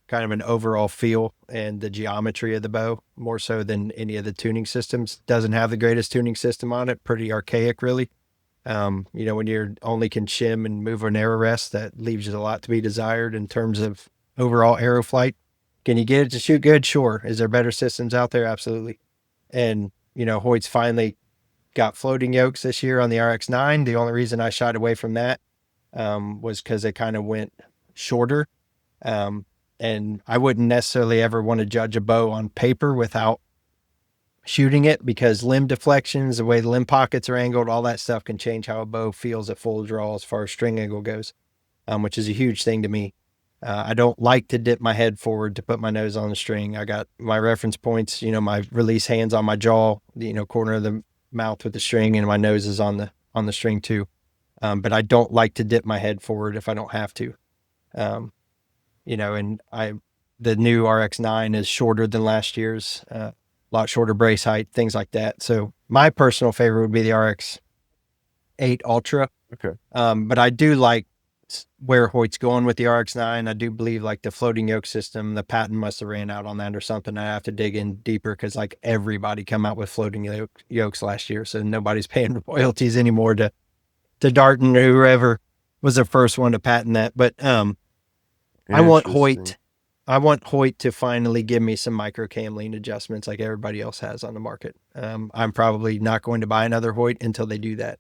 Speaker 2: kind of an overall feel and the geometry of the bow, more so than any of the tuning systems. Doesn't have the greatest tuning system on it. Pretty archaic, really. When you're only can shim and move an arrow rest, that leaves a lot to be desired in terms of overall arrow flight. Can you get it to shoot good? Sure. Is there better systems out there? Absolutely. And, Hoyt's finally got floating yokes this year on the RX-9. The only reason I shied away from that was because it kind of went shorter. And I wouldn't necessarily ever want to judge a bow on paper without shooting it, because limb deflections, the way the limb pockets are angled, all that stuff can change how a bow feels at full draw as far as string angle goes, which is a huge thing to me. I don't like to dip my head forward to put my nose on the string. I got my reference points, my release hands on my jaw, corner of the mouth with the string, and my nose is on the string too. But I don't like to dip my head forward if I don't have to. And the new RX-9 is shorter than last year's, a lot shorter brace height, things like that. So my personal favorite would be the RX-8 Ultra.
Speaker 1: Okay.
Speaker 2: But I do like where Hoyt's going with the RX-9. I do believe like the floating yoke system, the patent must have ran out on that or something. I have to dig in deeper, because like everybody come out with floating yokes last year. So nobody's paying royalties anymore to Darton or whoever was the first one to patent that. But I want Hoyt to finally give me some micro cam lean adjustments like everybody else has on the market. I'm probably not going to buy another Hoyt until they do that.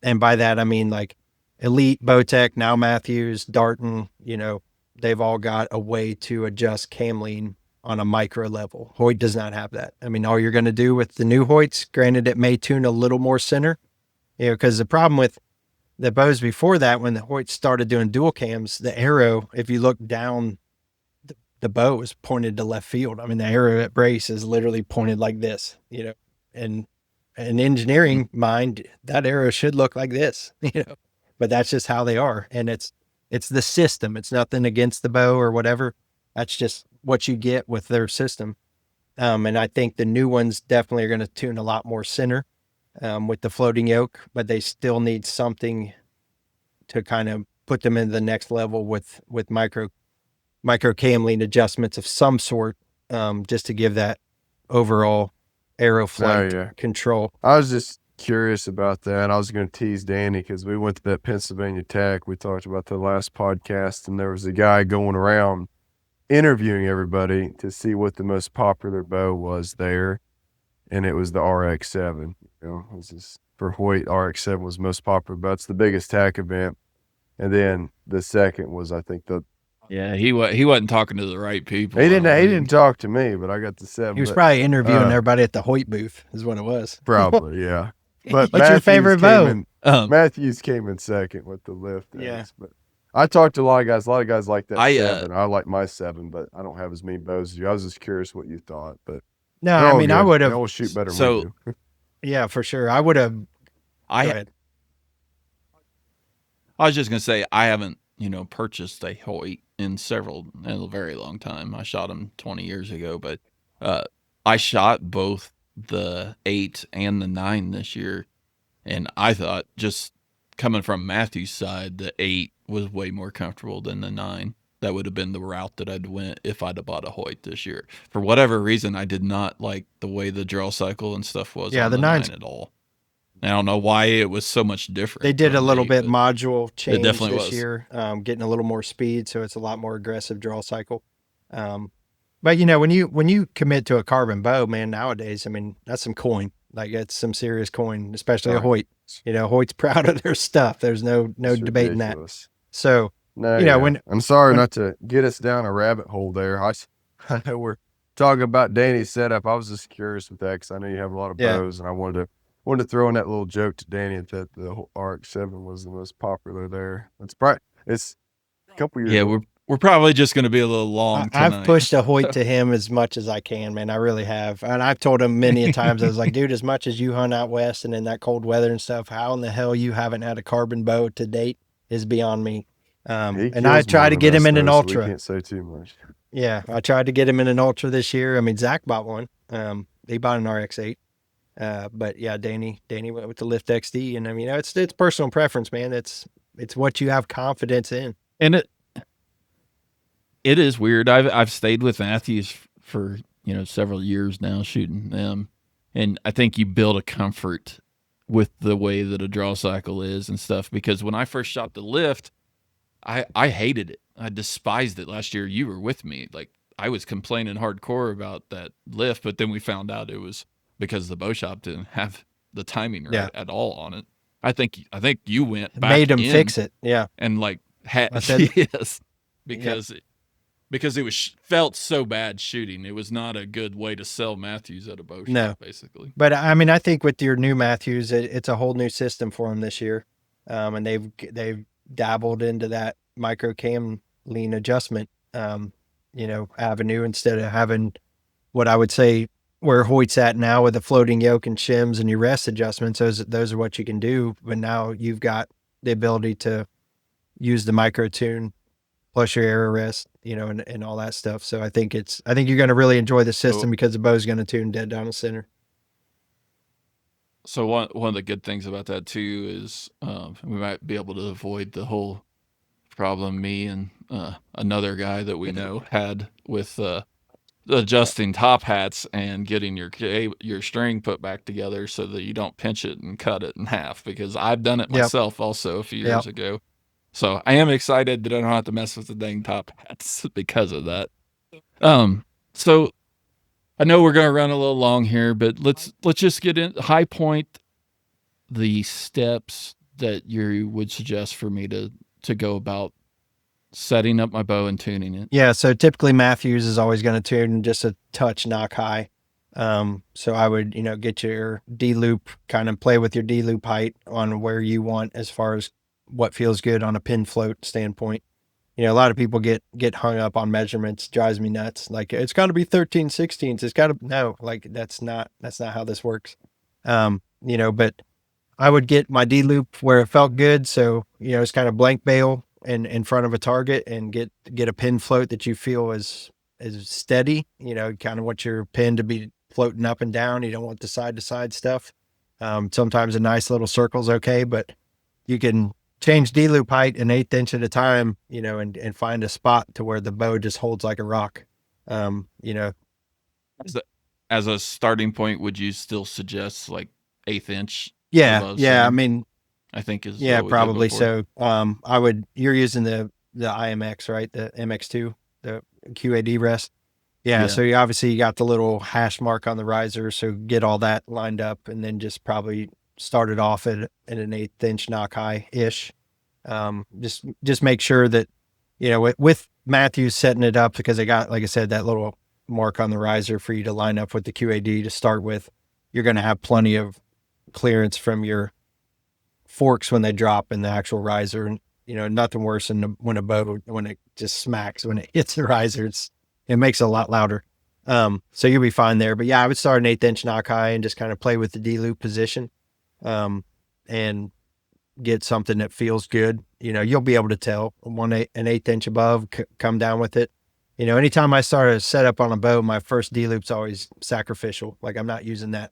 Speaker 2: And by that, I mean like Elite, Bowtech, now Matthews, Darton, they've all got a way to adjust cam lean on a micro level. Hoyt does not have that. I mean, all you're going to do with the new Hoyts, granted it may tune a little more center, because the problem with the bows before that, when the Hoyt started doing dual cams, the arrow, if you look down, the bow is pointed to left field. I mean, the arrow at brace is literally pointed like this, and in engineering mind, that arrow should look like this, but that's just how they are. And it's the system. It's nothing against the bow or whatever. That's just what you get with their system. And I think the new ones definitely are going to tune a lot more center with the floating yoke, but they still need something to kind of put them into the next level with micro cam lean adjustments of some sort, just to give that overall arrow flight control.
Speaker 1: I was just curious about that. I was going to tease Danny, because we went to that Pennsylvania Tech. We talked about the last podcast, and there was a guy going around interviewing everybody to see what the most popular bow was there, and it was the RX-7. It was just, for Hoyt, RX-7 was most popular bow. It's the biggest tack event, and then the second was, I think, the.
Speaker 3: Yeah, he wasn't talking to the right people.
Speaker 1: He didn't talk to me, but I got the 7.
Speaker 2: He was probably interviewing everybody at the Hoyt booth, is what it was.
Speaker 1: Probably, yeah. But
Speaker 2: what's your favorite bow?
Speaker 1: Matthews came in second with the lift.
Speaker 2: Yeah.
Speaker 1: But I talked to a lot of guys. A lot of guys like that 7. I like my 7, but I don't have as many bows as you. I was just curious what you thought. But
Speaker 2: no, I mean, I would have.
Speaker 1: They all shoot better than we do.
Speaker 2: Yeah, for sure. I would have.
Speaker 3: I was just gonna say, I haven't purchased a Hoyt in a very long time. I shot them 20 years ago, but I shot both the 8 and the 9 this year, and I thought, just coming from Matthew's side, the 8 was way more comfortable than the 9. That would have been the route that I'd went if I'd have bought a Hoyt this year. For whatever reason, I did not like the way the draw cycle and stuff was on the 9 at all. I don't know why it was so much different.
Speaker 2: They did a little bit module change this year, getting a little more speed, so it's a lot more aggressive draw cycle. But when you commit to a carbon bow, man, nowadays, I mean, that's some coin. Like, it's some serious coin, especially a Hoyt. Hoyt's proud of their stuff. There's no debating that. So,
Speaker 1: I'm sorry not to get us down a rabbit hole there. I know we're talking about Danny's setup. I was just curious with that, because I know you have a lot of bows, and I wanted to throw in that little joke to Danny that the RX-7 was the most popular there. It's a couple years.
Speaker 3: Yeah, we're probably just going to be a little long tonight.
Speaker 2: I've pushed a Hoyt to him as much as I can, man. I really have. And I've told him many a times, I was like, dude, as much as you hunt out west and in that cold weather and stuff, how in the hell you haven't had a carbon bow to date is beyond me. And I tried to get him in an Ultra.
Speaker 1: We can't say too much.
Speaker 2: Yeah, I tried to get him in an Ultra this year. I mean, Zach bought one. He bought an RX-8. But yeah, Danny went with the Lift XD, and I mean, it's personal preference, man. It's what you have confidence in.
Speaker 3: And it is weird. I've stayed with Matthews for several years now, shooting them, and I think you build a comfort with the way that a draw cycle is and stuff. Because when I first shot the Lift, I hated it. I despised it last year. You were with me. Like, I was complaining hardcore about that lift, but then we found out it was because the bow shop didn't have the timing right at all on it. I think you went back
Speaker 2: Made them
Speaker 3: in
Speaker 2: fix it. Yeah.
Speaker 3: and like had
Speaker 2: I said,
Speaker 3: yes, because it was felt so bad shooting. It was not a good way to sell Matthews at a bow shop,
Speaker 2: No.
Speaker 3: basically.
Speaker 2: But I mean, I think with your new Matthews, it's a whole new system for them this year, and they've dabbled into that micro cam lean adjustment, avenue instead of having what I would say where Hoyt's at now with the floating yoke and shims and your rest adjustments. Those are what you can do, but now you've got the ability to use the micro tune plus your arrow rest, and all that stuff. So I think you're going to really enjoy the system because the bow's going to tune dead down the center.
Speaker 3: So one of the good things about that too is we might be able to avoid the whole problem me and another guy that we know had with adjusting top hats and getting your string put back together so that you don't pinch it and cut it in half, because I've done it myself also a few years ago. So I am excited that I don't have to mess with the dang top hats because of that. So I know we're going to run a little long here, but let's just get in high point the steps that you would suggest for me to go about setting up my bow and tuning it.
Speaker 2: Yeah. So typically Matthews is always going to tune just a touch knock high. So I would, get your D loop, kind of play with your D loop height on where you want as far as what feels good on a pin float standpoint. A lot of people get hung up on measurements, drives me nuts. Like, it's got to be 13/16. It's got to, no, like that's not how this works. But I would get my D loop where it felt good. So, it's kind of blank bail in front of a target, and get a pin float that you feel is steady, kind of want your pin to be floating up and down. You don't want the side to side stuff. Sometimes a nice little circle's okay, but you can change D loop height an 1/8 inch at a time, and find a spot to where the bow just holds like a rock.
Speaker 3: As a starting point, would you still suggest like 1/8 inch?
Speaker 2: Yeah. I mean,
Speaker 3: I think is
Speaker 2: probably so. You're using the IMX, right? The MX2, the QAD rest. Yeah. So you obviously got the little hash mark on the riser. So get all that lined up, and then just probably started off at an 1/8 inch knock high ish. Just make sure that, with Matthews setting it up, because they got, like I said, that little mark on the riser for you to line up with the QAD to start with. You're going to have plenty of clearance from your forks when they drop in the actual riser. And, nothing worse than when it just smacks, when it hits the riser, it makes it a lot louder. So you'll be fine there. But yeah, I would start an 1/8 inch knock high and just kind of play with the D loop position. And get something that feels good. You'll be able to tell an 1/8 inch above, come down with it. Anytime I start a setup on a bow, my first D loop's always sacrificial. Like, I'm not using that,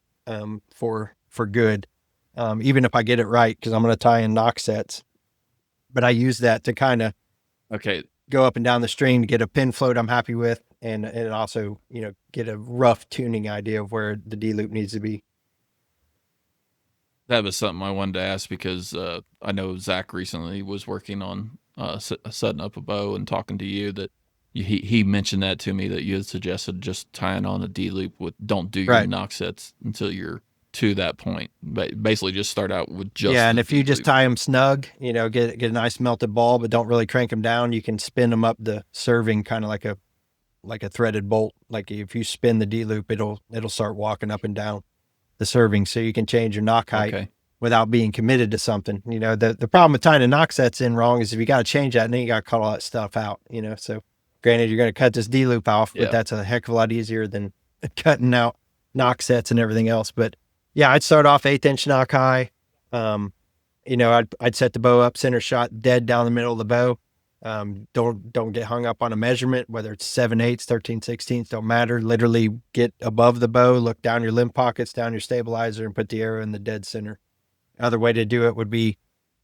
Speaker 2: for good. Even if I get it right, cause I'm going to tie in knock sets, but I use that to kind of go up and down the string to get a pin float I'm happy with. And also, get a rough tuning idea of where the D loop needs to be.
Speaker 3: That was something I wanted to ask, because I know Zach recently was working on setting up a bow and talking to you, that he mentioned that to me, that you had suggested just tying on a D loop don't do your knock sets until you're to that point. But basically just start out with just
Speaker 2: and if you just tie them snug, get a nice melted ball, but don't really crank them down, you can spin them up the serving kind of like a threaded bolt. Like, if you spin the D loop, it'll start walking up and down the serving, so you can change your knock height without being committed to something. The problem with tying the knock sets in wrong is if you got to change that, and then you got to cut all that stuff out. So granted, you're going to cut this D loop off, but that's a heck of a lot easier than cutting out knock sets and everything else. But yeah, I'd start off 1/8 inch knock high. I'd set the bow up center shot dead down the middle of the bow. Don't get hung up on a measurement, whether it's 7/8, 13/16, don't matter. Literally get above the bow, look down your limb pockets, down your stabilizer, and put the arrow in the dead center. Other way to do it would be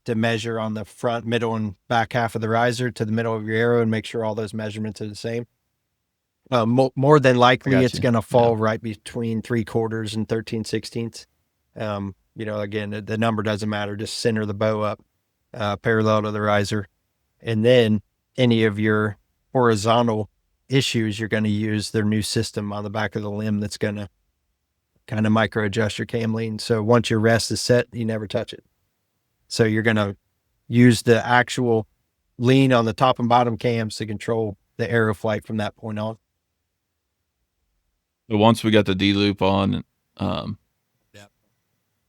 Speaker 2: to measure on the front, middle, and back half of the riser to the middle of your arrow, and make sure all those measurements are the same. More than likely, it's going to fall right between 3/4 and 13/16. Again, the number doesn't matter. Just center the bow up parallel to the riser. And then any of your horizontal issues, you're going to use their new system on the back of the limb that's going to kind of micro adjust your cam lean. So once your rest is set, you never touch it. So you're going to use the actual lean on the top and bottom cams to control the aero flight from that point on.
Speaker 3: But once we got the D loop on,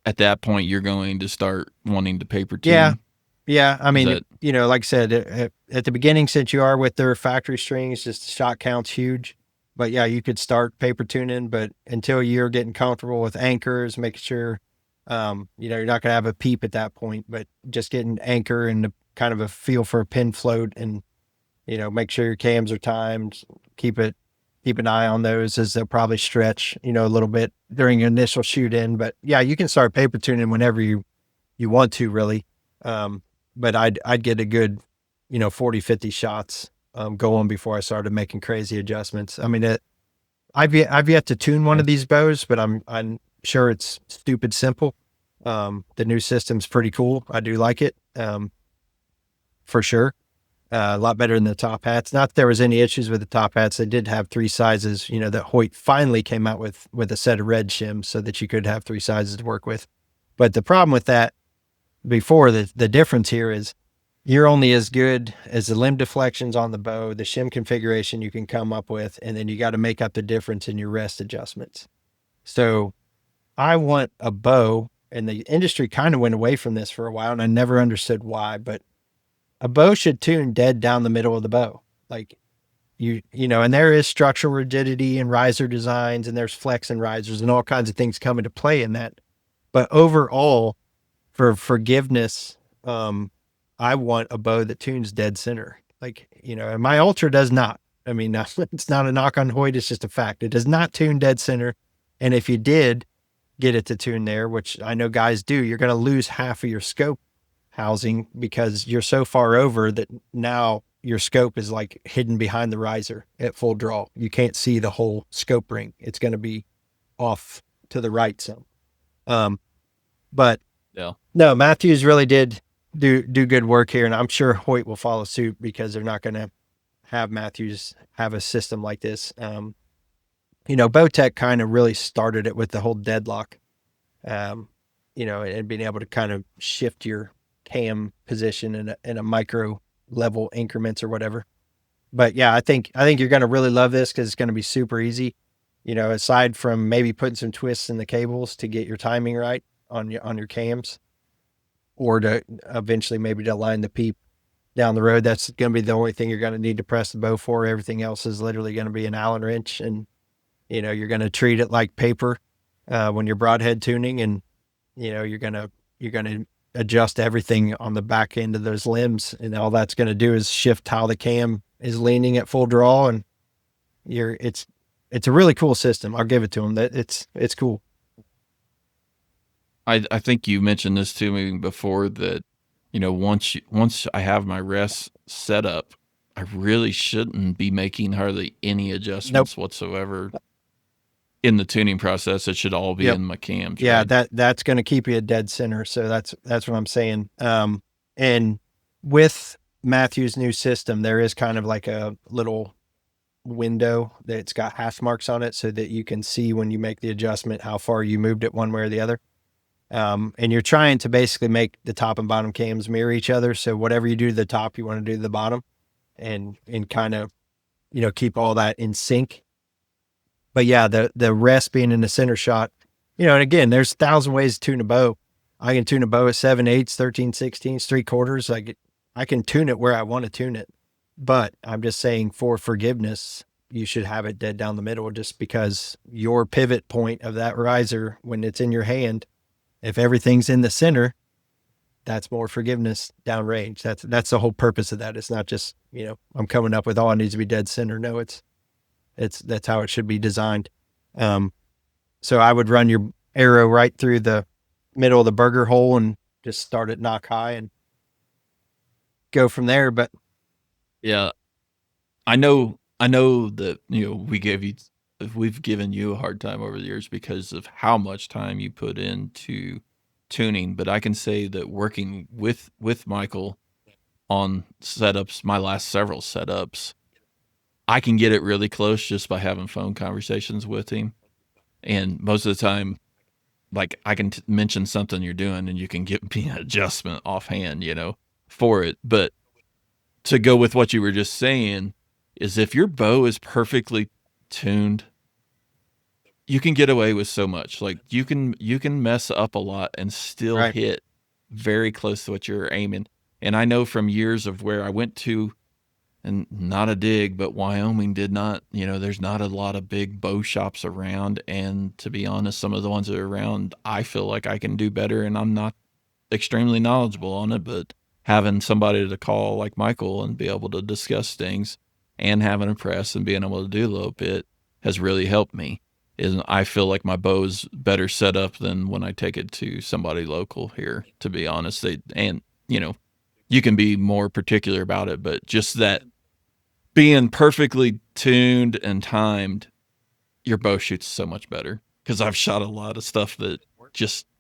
Speaker 3: at that point, you're going to start wanting to paper tune.
Speaker 2: Yeah. I mean, like I said, at the beginning, since you are with their factory strings, just the shot count's huge. But yeah, you could start paper tuning, but until you're getting comfortable with anchors, making sure, you're not going to have a peep at that point, but just getting anchor and kind of a feel for a pin float, and, make sure your cams are timed, keep an eye on those, as they'll probably stretch, a little bit during your initial shoot in. But yeah, you can start paper tuning whenever you want to, really. But I'd get a good, 40, 50 shots going before I started making crazy adjustments. I mean, I've yet to tune one of these bows, but I'm sure it's stupid simple. The new system's pretty cool. I do like it, for sure. A lot better than the top hats. Not that there was any issues with the top hats. They did have 3 sizes. That Hoyt finally came out with a set of red shims so that you could have 3 sizes to work with. But the problem with that, before, the difference here is you're only as good as the limb deflections on the bow, the shim configuration you can come up with, and then you got to make up the difference in your rest adjustments. So I want a bow, and the industry kind of went away from this for a while, and I never understood why, but a bow should tune dead down the middle of the bow. Like, and there is structural rigidity and riser designs, and there's flex and risers and all kinds of things come into play in that. But overall, for forgiveness, I want a bow that tunes dead center. Like, and my Ultra does not. I mean, it's not a knock on Hoyt. It's just a fact. It does not tune dead center. And if you did get it to tune there, which I know guys do, you're going to lose half of your scope housing because you're so far over that now your scope is like hidden behind the riser at full draw. You can't see the whole scope ring. It's going to be off to the right some. But
Speaker 3: yeah,
Speaker 2: no, Matthews really did do good work here, and I'm sure Hoyt will follow suit because they're not going to have Matthews have a system like this. Bowtech kind of really started it with the whole deadlock, and being able to kind of shift your cam position in a micro level increments or whatever. But yeah, I think you're going to really love this because it's going to be super easy. Aside from maybe putting some twists in the cables to get your timing right on your cams, or to eventually maybe to line the peep down the road. That's going to be the only thing you're going to need to press the bow for. Everything else is literally going to be an Allen wrench, and you're going to treat it like paper when you're broadhead tuning, and you're going to adjust everything on the back end of those limbs, and all that's going to do is shift how the cam is leaning at full draw, and it's a really cool system. I'll give it to them. That it's cool.
Speaker 3: I think you mentioned this to me before that, once I have my rest set up, I really shouldn't be making hardly any adjustments whatsoever in the tuning process. It should all be in my cams.
Speaker 2: Yeah,
Speaker 3: right?
Speaker 2: that's going to keep you at dead center. So that's what I'm saying. And with Matthew's new system, there is kind of like a little window that's got hash marks on it so that you can see when you make the adjustment how far you moved it one way or the other. And you're trying to basically make the top and bottom cams mirror each other. So whatever you do to the top, you want to do to the bottom, and kind of, keep all that in sync. But yeah, the rest being in the center shot, and again, there's 1,000 ways to tune a bow. I can tune a bow at 7/8, 13/16, 3/4. I can tune it where I want to tune it, but I'm just saying, for forgiveness, you should have it dead down the middle, just because your pivot point of that riser, when it's in your hand, if everything's in the center, that's more forgiveness downrange. That's the whole purpose of that. It's not just, I'm coming up with, oh, it needs to be dead center. No, that's how it should be designed. So I would run your arrow right through the middle of the burger hole and just start at knock high and go from there. But
Speaker 3: yeah, I know that, we've given you a hard time over the years because of how much time you put into tuning, but I can say that working with Michael on setups, my last several setups, I can get it really close just by having phone conversations with him. And most of the time, like I can mention something you're doing and you can give me an adjustment offhand, for it. But to go with what you were just saying is if your bow is perfectly tuned, you can get away with so much. Like you can mess up a lot and still
Speaker 2: Right.
Speaker 3: hit very close to what you're aiming. And I know from years of where I went to, and not a dig, but Wyoming did not, there's not a lot of big bow shops around. And to be honest, some of the ones that are around, I feel like I can do better, and I'm not extremely knowledgeable on it, but having somebody to call like Michael and be able to discuss things and having a press and being able to do a little bit has really helped me. And I feel like my bow's better set up than when I take it to somebody local here, to be honest. You can be more particular about it, but just that being perfectly tuned and timed, your bow shoots so much better. Because I've shot a lot of stuff that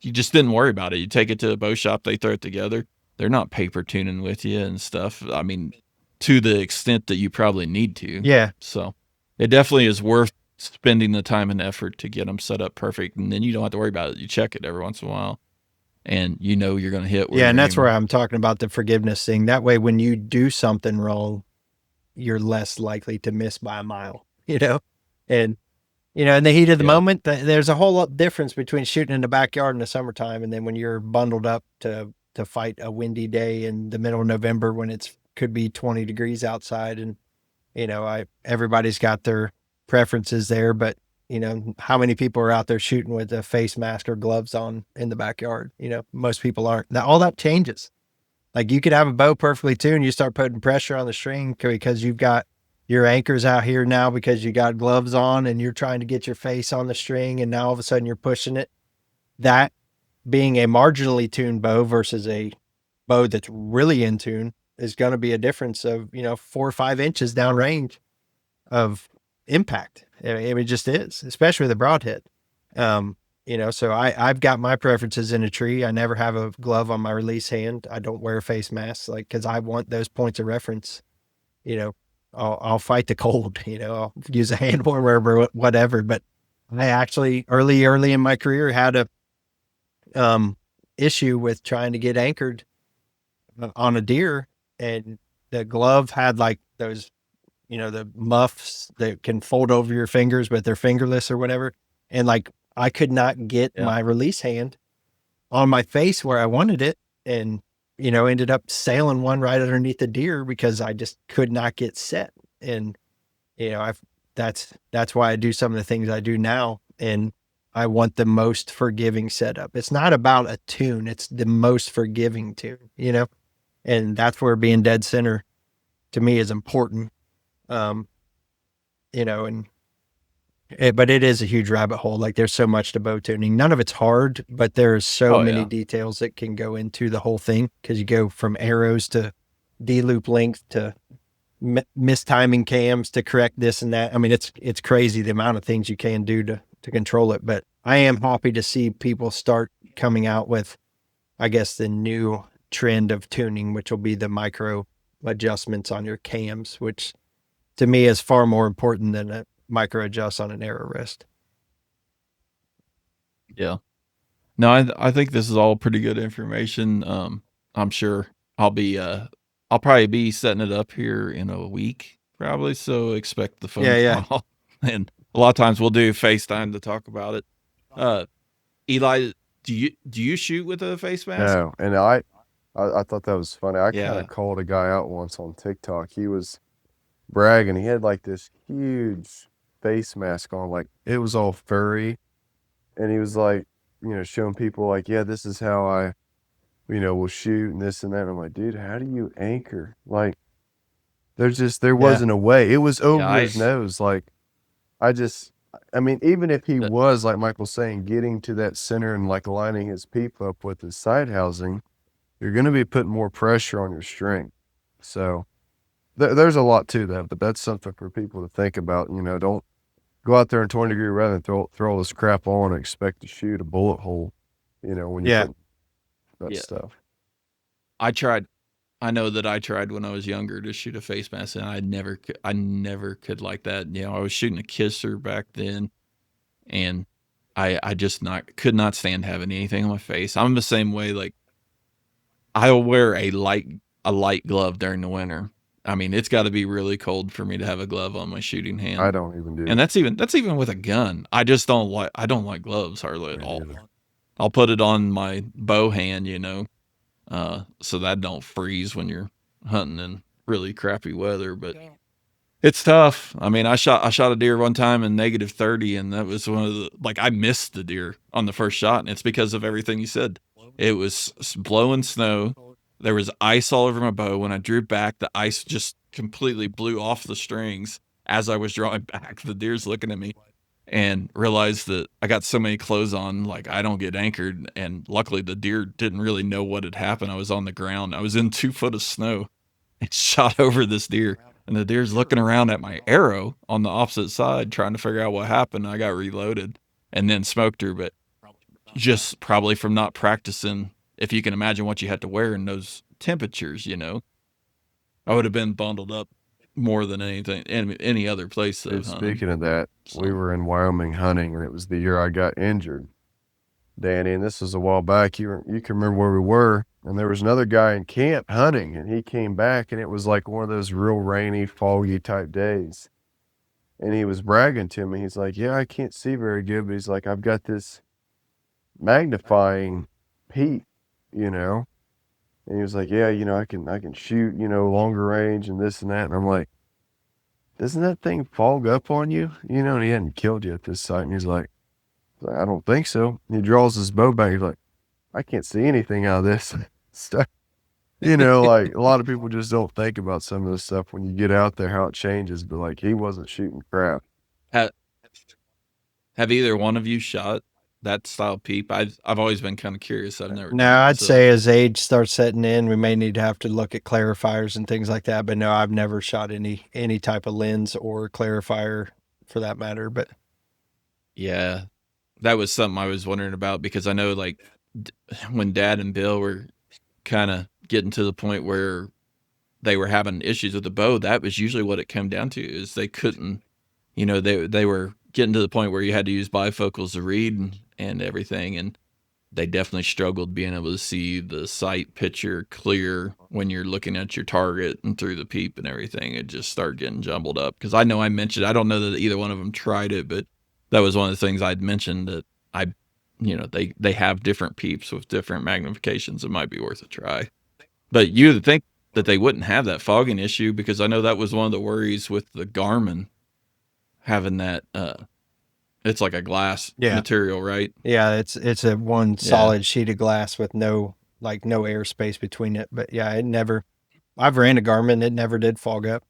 Speaker 3: you just didn't worry about it. You take it to a bow shop, they throw it together. They're not paper tuning with you and stuff. I mean, to the extent that you probably need to.
Speaker 2: Yeah.
Speaker 3: So it definitely is worth spending the time and effort to get them set up perfect, and then you don't have to worry about it. You check it every once in a while, and you're going to hit where
Speaker 2: Yeah, and
Speaker 3: you're
Speaker 2: that's where
Speaker 3: aiming.
Speaker 2: I'm talking about the forgiveness thing. That way, when you do something wrong, you're less likely to miss by a mile, and in the heat of the
Speaker 3: Yeah.
Speaker 2: moment, there's a whole lot difference between shooting in the backyard in the summertime and then when you're bundled up to fight a windy day in the middle of November when it's could be 20 degrees outside. And everybody's got their preferences there, but how many people are out there shooting with a face mask or gloves on in the backyard? Most people aren't. Now all that changes. Like you could have a bow perfectly tuned, you start putting pressure on the string because you've got your anchors out here now because you got gloves on and you're trying to get your face on the string, and now all of a sudden you're pushing it. That being a marginally tuned bow versus a bow that's really in tune is going to be a difference of 4 or 5 inches downrange of impact. It just is, especially with a broadhead. So I've got my preferences in a tree. I never have a glove on my release hand. I don't wear a face mask, because I want those points of reference. I'll fight the cold. I'll use a hand warmer or whatever. But I actually early in my career had a issue with trying to get anchored on a deer, and the glove had like those, the muffs that can fold over your fingers, but they're fingerless or whatever. And like, I could not get my release hand on my face where I wanted it. And, ended up sailing one right underneath the deer because I just could not get set. And, that's why I do some of the things I do now. And I want the most forgiving setup. It's not about a tune. It's the most forgiving tune, and that's where being dead center to me is important. But it is a huge rabbit hole. Like there's so much to bow tuning. None of it's hard, but there's so many details that can go into the whole thing. Cause you go from arrows to D-loop length to mistiming cams to correct this and that. I mean, it's crazy the amount of things you can do to control it, but I am happy to see people start coming out with, I guess, the new trend of tuning, which will be the micro adjustments on your cams, which to me is far more important than a micro adjust on an arrow wrist.
Speaker 3: Yeah. No, I think this is all pretty good information. I'm sure I'll probably be setting it up here in a week, probably. So expect the phone call. And a lot of times we'll do FaceTime to talk about it. Eli, do you shoot with a face mask?
Speaker 1: No, and I thought that was funny. I kind of called a guy out once on TikTok. He was bragging. He had like this huge face mask on, like it was all furry, and he was like, showing people like, yeah, this is how I, will shoot and this and that. And I'm like, dude, how do you anchor? Like, there wasn't a way. It was over his nose. Like, I mean, even if he was, like Michael's saying, getting to that center and like lining his peep up with his side housing, you're going to be putting more pressure on your string. So there's a lot to that, but that's something for people to think about. Don't go out there in 20-degree weather and throw all this crap on and expect to shoot a bullet hole, when you put that stuff.
Speaker 3: I tried I know that I tried when I was younger to shoot a face mask, and I never could like that. You know, I was shooting a kisser back then, and I just could not stand having anything on my face. I'm the same way. Like, I'll wear a light glove during the winter. I mean, it's got to be really cold for me to have a glove on my shooting hand.
Speaker 1: I don't even do
Speaker 3: And that's even with a gun. I just don't like gloves hardly at
Speaker 1: Me
Speaker 3: all.
Speaker 1: neither.
Speaker 3: I'll put it on my bow hand, so that don't freeze when you're hunting in really crappy weather. But it's tough. I mean, I shot a deer one time in -30, and that was one of the, like, I missed the deer on the first shot, and it's because of everything you said. It was blowing snow. There was ice all over my bow. When I drew back, the ice just completely blew off the strings as I was drawing back. The deer's looking at me, and realized that I got so many clothes on, like, I don't get anchored. And luckily, the deer didn't really know what had happened. I was on the ground. I was in 2 foot of snow and shot over this deer. And the deer's looking around at my arrow on the opposite side, trying to figure out what happened. I got reloaded and then smoked her, but just probably from not practicing. If you can imagine what you had to wear in those temperatures, I would have been bundled up more than anything, any other place that
Speaker 1: Dude,
Speaker 3: I've hunted.
Speaker 1: speaking of that, we
Speaker 3: So,
Speaker 1: were in Wyoming hunting, and it was the year I got injured, Danny, and this was a while back. You can remember where we were, and there was another guy in camp hunting, and he came back, and it was like one of those real rainy, foggy type days. And he was bragging to me. He's like, "Yeah, I can't see very good, but he's like, I've got this magnifying peep, you know." And he was like, "Yeah, I can shoot, longer range and this and that." And I'm like, "Doesn't that thing fog up on you?" And he hadn't killed you at this site. And he's like, "I don't think so." He draws his bow back. He's like, "I can't see anything out of this stuff." Like, a lot of people just don't think about some of this stuff when you get out there, how it changes. But like, he wasn't shooting crap.
Speaker 3: ha- have either one of you shot that style peep? I've always been kind of curious. I've never
Speaker 2: No,
Speaker 3: done it
Speaker 2: I'd
Speaker 3: myself.
Speaker 2: say as age starts setting in, we may need to have to look at clarifiers and things like that. But no, I've never shot any type of lens or clarifier for that matter. But
Speaker 3: Yeah, that was something I was wondering about, because I know, like, when Dad and Bill were kind of getting to the point where they were having issues with the bow, that was usually what it came down to, is they couldn't, they were getting to the point where you had to use bifocals to read and everything, and they definitely struggled being able to see the sight picture clear when you're looking at your target and through the peep and everything. It just started getting jumbled up. Because I know I mentioned, I don't know that either one of them tried it, but that was one of the things I'd mentioned, that they have different peeps with different magnifications. It might be worth a try. But you'd think that they wouldn't have that fogging issue, because I know that was one of the worries with the Garmin having that. It's like a glass
Speaker 2: yeah,
Speaker 3: material, right?
Speaker 2: yeah, it's a one
Speaker 3: Yeah.
Speaker 2: solid sheet of glass with no airspace between it. But yeah, I've ran a Garmin, it never did fog up.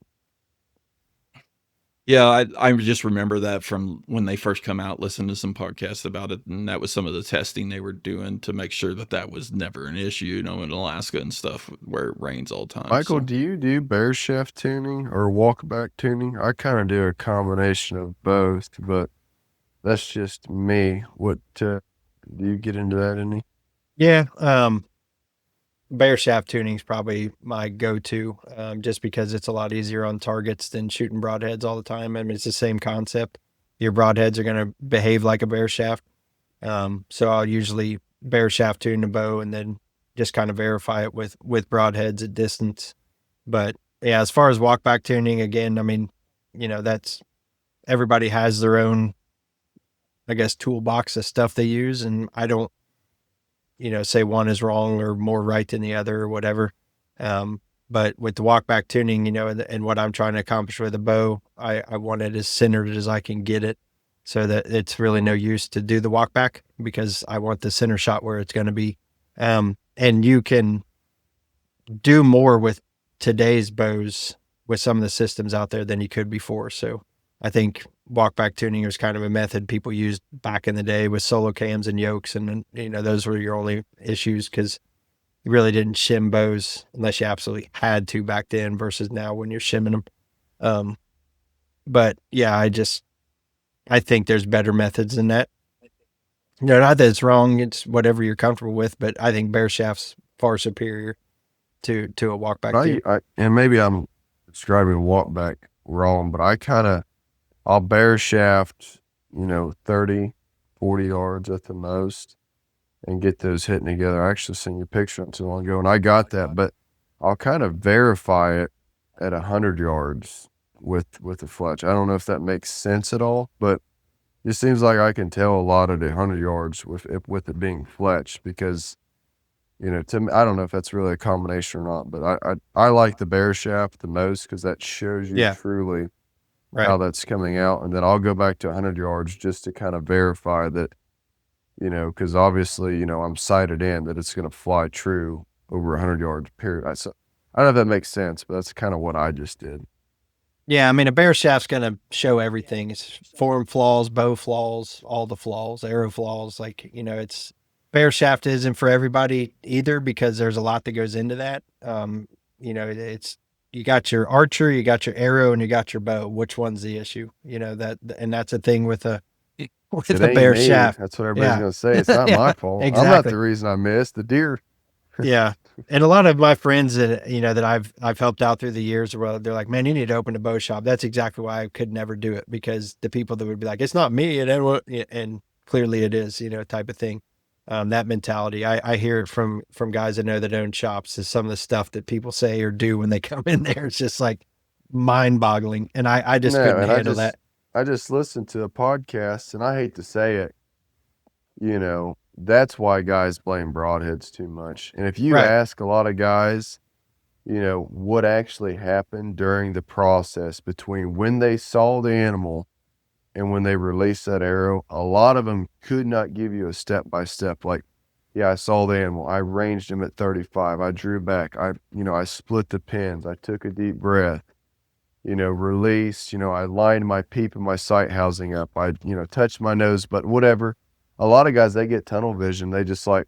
Speaker 3: Yeah, I just remember that from when they first come out, listened to some podcasts about it, and that was some of the testing they were doing to make sure that that was never an issue, in Alaska and stuff where it rains all the time.
Speaker 1: Michael,
Speaker 3: So,
Speaker 1: do you do bear shaft tuning or walkback tuning? I kind of do a combination of both, but that's just me. What do you get into that any?
Speaker 2: Yeah, bear shaft tuning is probably my go-to, just because it's a lot easier on targets than shooting broadheads all the time. I mean, it's the same concept. Your broadheads are going to behave like a bear shaft. So I'll usually bear shaft tune the bow and then just kind of verify it with broadheads at distance. But yeah, as far as walkback tuning, again, I mean, that's everybody has their own, I guess, toolbox of stuff they use, and I don't, say one is wrong or more right than the other or whatever. But with the walkback tuning, and what I'm trying to accomplish with the bow, I want it as centered as I can get it, so that it's really no use to do the walkback, because I want the center shot where it's going to be. And you can do more with today's bows with some of the systems out there than you could before. So I think walkback tuning was kind of a method people used back in the day with solo cams and yokes. And, those were your only issues, because you really didn't shim bows unless you absolutely had to back then, versus now when you're shimming them. But yeah, I think there's better methods than that. Not that it's wrong. It's whatever you're comfortable with, but I think bear shaft's far superior. to a walk back
Speaker 1: But
Speaker 2: too.
Speaker 1: and maybe I'm describing walk back wrong, but I'll bear shaft, 30, 40 yards at the most and get those hitting together. I actually sent you a picture not too long ago, and I got that, but I'll kind of verify it at 100 yards with the fletch. I don't know if that makes sense at all, but it seems like I can tell a lot at 100 yards with it being fletched because, to me, I don't know if that's really a combination or not, but I like the bear shaft the most because that shows you
Speaker 2: Yeah.
Speaker 1: truly
Speaker 2: Right.
Speaker 1: how that's coming out. And then I'll go back to 100 yards just to kind of verify that, because obviously, I'm sighted in that it's going to fly true over 100 yards period. I don't know if that makes sense, but that's kind of what I just did.
Speaker 2: Yeah, I mean, a bear shaft's gonna show everything. It's form flaws, bow flaws, all the flaws, arrow flaws. Like, it's bear shaft isn't for everybody either because there's a lot that goes into that. It's you got your archer, you got your arrow, and you got your bow. Which one's the issue? And that's a thing with a with
Speaker 1: It
Speaker 2: a
Speaker 1: ain't
Speaker 2: bear
Speaker 1: me.
Speaker 2: shaft.
Speaker 1: That's what everybody's
Speaker 2: Yeah,
Speaker 1: going to say. It's not
Speaker 2: yeah,
Speaker 1: my fault. I'm not
Speaker 2: exactly.
Speaker 1: the reason I missed. The deer.
Speaker 2: Yeah. And a lot of my friends that, that I've helped out through the years, well, they're like, man, you need to open a bow shop. That's exactly why I could never do it, because the people that would be like, it's not me. And clearly it is, type of thing. That mentality, I hear it from guys that know that own shops, is some of the stuff that people say or do when they come in there. It's just like mind boggling. And I just
Speaker 1: No,
Speaker 2: couldn't
Speaker 1: and
Speaker 2: handle that.
Speaker 1: I just listened to a podcast, and I hate to say it, that's why guys blame broadheads too much. And if you
Speaker 2: Right.
Speaker 1: ask a lot of guys, what actually happened during the process between when they saw the animal and when they released that arrow, a lot of them could not give you a step by step. Like, yeah, I saw the animal. I ranged him at 35. I drew back. I split the pins. I took a deep breath, released, I lined my peep and my sight housing up. I, touched my nose, but whatever. A lot of guys, they get tunnel vision. They just like,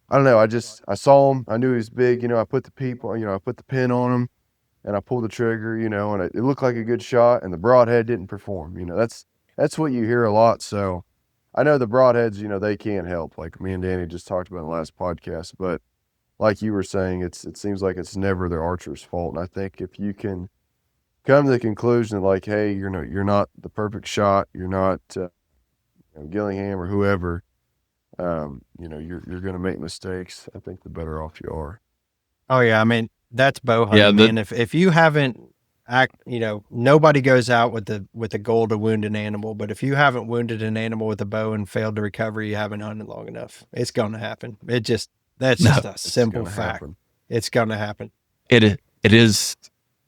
Speaker 1: I don't know. I saw him. I knew he was big. I put the peep on, I put the pin on him and I pulled the trigger, and it looked like a good shot, and the broadhead didn't perform. That's what you hear a lot. So I know the broadheads, they can't help, like me and Danny just talked about in the last podcast, but like you were saying, it seems like it's never the archer's fault. And I think if you can come to the conclusion that, like, hey, you're not the perfect shot, you're not Gillingham or whoever, you're going to make mistakes. I think the better off you are.
Speaker 2: Oh yeah, I mean, that's bow
Speaker 3: Yeah,
Speaker 2: hunting, man. If you haven't nobody goes out with the goal to wound an animal, but if you haven't wounded an animal with a bow and failed to recover, you haven't hunted long enough. It's going to happen. That's
Speaker 3: No,
Speaker 2: just a
Speaker 1: It's
Speaker 2: simple
Speaker 1: going to
Speaker 2: fact.
Speaker 1: happen.
Speaker 2: It's going to happen.
Speaker 3: it is.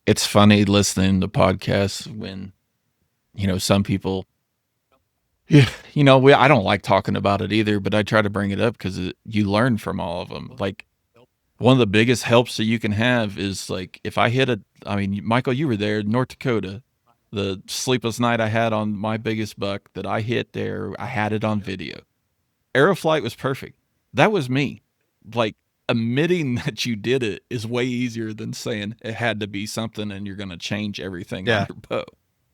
Speaker 3: It's funny listening to podcasts when, some people. Yeah, I don't like talking about it either, but I try to bring it up because you learn from all of them. Like, one of the biggest helps that you can have is, like, if I hit I mean, Michael, you were there, North Dakota, the sleepless night I had on my biggest buck that I hit there, I had it on video. Arrow flight was perfect. That was me. Like, admitting that you did it is way easier than saying it had to be something and you're going to change everything on
Speaker 2: Yeah.
Speaker 3: your bow.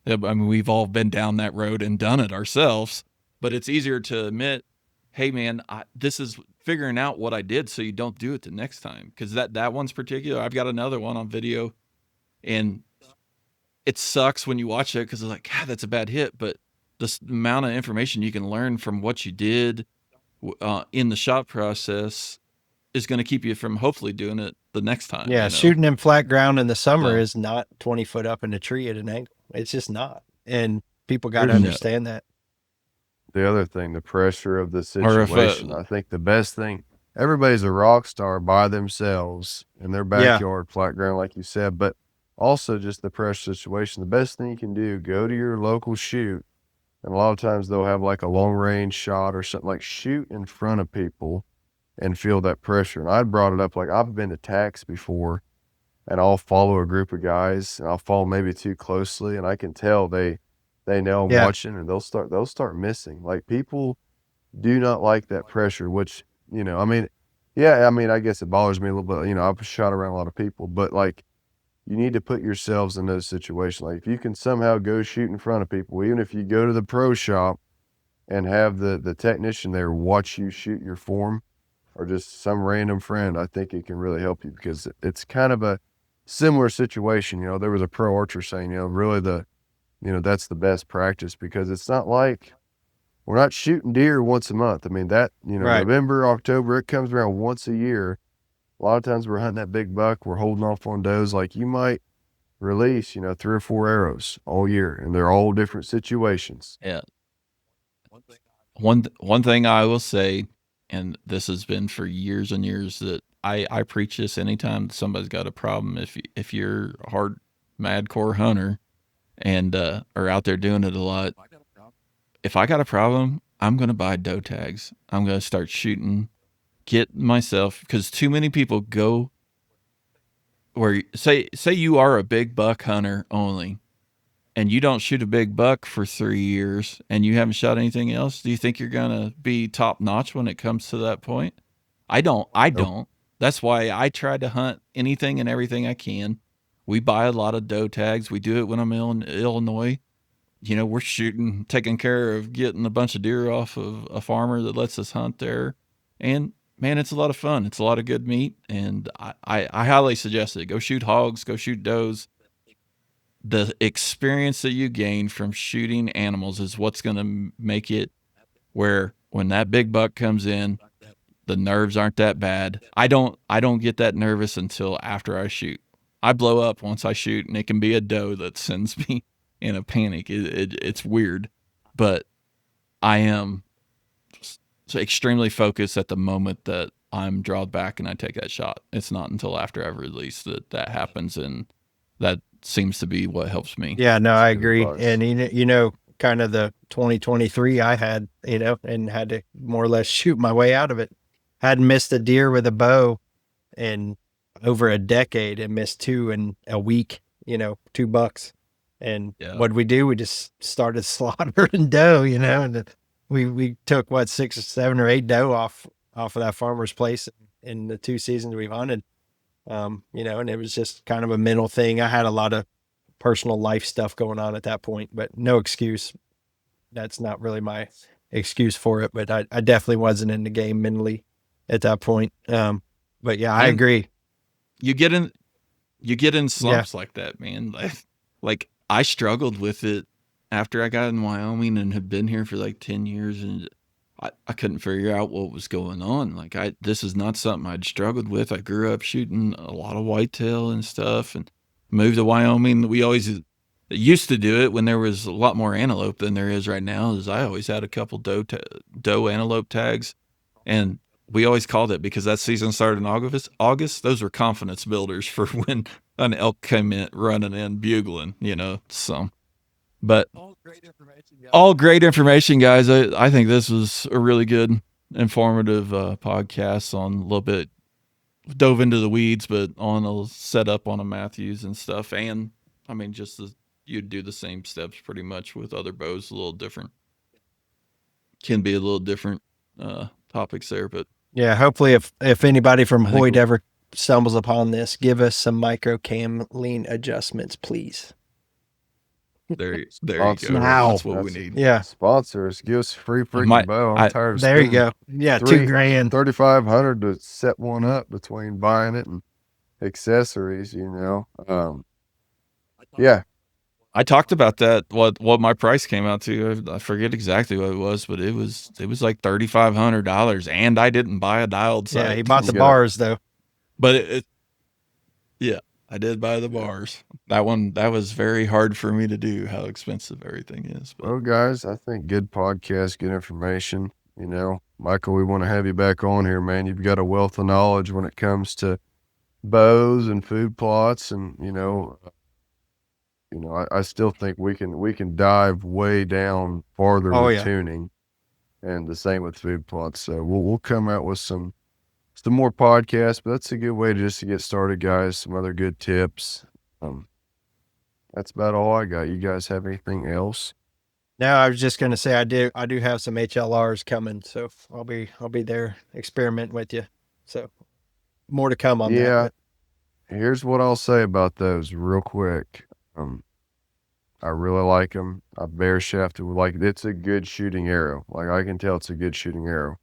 Speaker 3: I mean, we've all been down that road and done it ourselves, but it's easier to admit, hey man, this is figuring out what I did so you don't do it the next time. Because that one's particular. I've got another one on video, and it sucks when you watch it because it's like, God, that's a bad hit. But the amount of information you can learn from what you did in the shot process is going to keep you from hopefully doing it the next time.
Speaker 2: Yeah,
Speaker 3: you know?
Speaker 2: shooting in flat ground in the summer
Speaker 3: So-
Speaker 2: is not 20 foot up in a tree at an angle. It's just not. And people got to
Speaker 1: There's-
Speaker 2: understand that.
Speaker 1: The other thing, the pressure of the
Speaker 3: Or if,
Speaker 1: situation. I think the best thing, everybody's a rock star by themselves in their backyard, flat ground, like you said, but also just the pressure situation. The best thing you can do, go to your local shoot. And a lot of times they'll have like a long range shot or something, like shoot in front of people and feel that pressure. And I brought it up, like I've been to tax before and I'll follow a group of guys and I'll follow maybe too closely. And I can tell they know I'm
Speaker 2: Yeah.
Speaker 1: watching, and they'll start missing. Like, people do not like that pressure, which, I mean, yeah, I mean, I guess it bothers me a little bit. I've shot around a lot of people, but like, you need to put yourselves in those situations. Like, if you can somehow go shoot in front of people, even if you go to the pro shop and have the technician there watch you shoot your form or just some random friend, I think it can really help you because it's kind of a similar situation. There was a pro archer saying, really that's the best practice because it's not like we're not shooting deer once a month. I mean, that,
Speaker 2: Right.
Speaker 1: November, October, it comes around once a year. A lot of times we're hunting that big buck, we're holding off on does. Like you might release, 3 or 4 arrows all year, and they're all different situations.
Speaker 3: Yeah. One thing I will say, and this has been for years and years, that I preach this anytime somebody's got a problem. If you're a hard Madcore hunter and are out there doing it a lot, if I got a problem, I'm gonna buy doe tags. I'm gonna start shooting, get myself, because too many people go where say you are a big buck hunter only, and you don't shoot a big buck for 3 years and you haven't shot anything else. Do you think you're gonna be top notch when it comes to that point? I don't.
Speaker 1: Nope.
Speaker 3: That's why I try to hunt anything and everything I can. We buy a lot of doe tags. We do it when I'm in Illinois. We're shooting, taking care of getting a bunch of deer off of a farmer that lets us hunt there. And man, it's a lot of fun. It's a lot of good meat. And I highly suggest it. Go shoot hogs, go shoot does. The experience that you gain from shooting animals is what's going to make it where when that big buck comes in, the nerves aren't that bad. I don't get that nervous until after I shoot. I blow up once I shoot, and it can be a doe that sends me in a panic. It's weird, but I am extremely focused at the moment that I'm drawn back and I take that shot. It's not until after I've released that happens, and that seems to be what helps me.
Speaker 2: Yeah, no, I
Speaker 1: Good
Speaker 2: agree.
Speaker 1: advice.
Speaker 2: And kind of the 2023 I had, and had to more or less shoot my way out of it. Hadn't missed a deer with a bow in over a decade and missed 2 in a week, 2 bucks. And
Speaker 3: Yeah.
Speaker 2: what'd we do? We just started slaughtering doe, and then we took 6 or 7 or 8 doe off of that farmer's place in the 2 seasons we've hunted. And it was just kind of a mental thing. I had a lot of personal life stuff going on at that point, but no excuse. That's not really my excuse for it, but I definitely wasn't in the game mentally at that point. But yeah, I agree.
Speaker 3: You get in slumps like that, man. Like I struggled with it after I got in Wyoming and had been here for like 10 years, and I couldn't figure out what was going on. Like this is not something I'd struggled with. I grew up shooting a lot of whitetail and stuff, and moved to Wyoming. We always used to do it when there was a lot more antelope than there is right now. Is I always had a couple doe antelope tags, and we always called it, because that season started in August. Those were confidence builders for when an elk came in running in bugling, So, but all great information, guys. I think this was a really good, informative podcast on a little bit, dove into the weeds, but on a setup on a Matthews and stuff. And I mean, you'd do the same steps pretty much with other bows, a little different. Can be a little different topics there, but
Speaker 2: Yeah, hopefully if anybody from
Speaker 3: I think
Speaker 2: Hoyt ever stumbles upon this, give us some micro cam lean adjustments, please.
Speaker 3: there you
Speaker 1: Sponsor
Speaker 3: go.
Speaker 1: us.
Speaker 2: Now.
Speaker 3: That's what we
Speaker 1: That's-
Speaker 3: need.
Speaker 2: Yeah,
Speaker 1: Sponsors, give us a free freaking
Speaker 3: might-
Speaker 1: bow. I'm
Speaker 3: I-
Speaker 1: tired of
Speaker 2: there you
Speaker 1: spending
Speaker 2: go. Yeah,
Speaker 1: $3,000,
Speaker 2: $2,000.
Speaker 1: $3,500 to set one up between buying it and accessories, Yeah,
Speaker 3: I talked about that. What my price came out to? I forget exactly what it was, but it was like $3,500, and I didn't buy a dialed sight.
Speaker 2: Yeah, he bought the
Speaker 1: You got it.
Speaker 2: bars though.
Speaker 3: But yeah, I did buy the bars. That was very hard for me to do. How expensive everything is. But
Speaker 1: Well, guys, I think good podcast, good information. Michael, we want to have you back on here, man. You've got a wealth of knowledge when it comes to bows and food plots, and I still think we can dive way down farther
Speaker 2: Oh,
Speaker 1: with
Speaker 2: yeah.
Speaker 1: tuning, and the same with food plots. So we'll come out with some more podcasts, but that's a good way to get started, guys. Some other good tips. That's about all I got. You guys have anything else?
Speaker 2: No, I was just gonna say I do have some HLRs coming, so I'll be there experiment with you. So more to come on
Speaker 1: Yeah.
Speaker 2: that.
Speaker 1: Here's what I'll say about those real quick. I really like them. I bare shafted. It's a good shooting arrow. Like I can tell it's a good shooting arrow.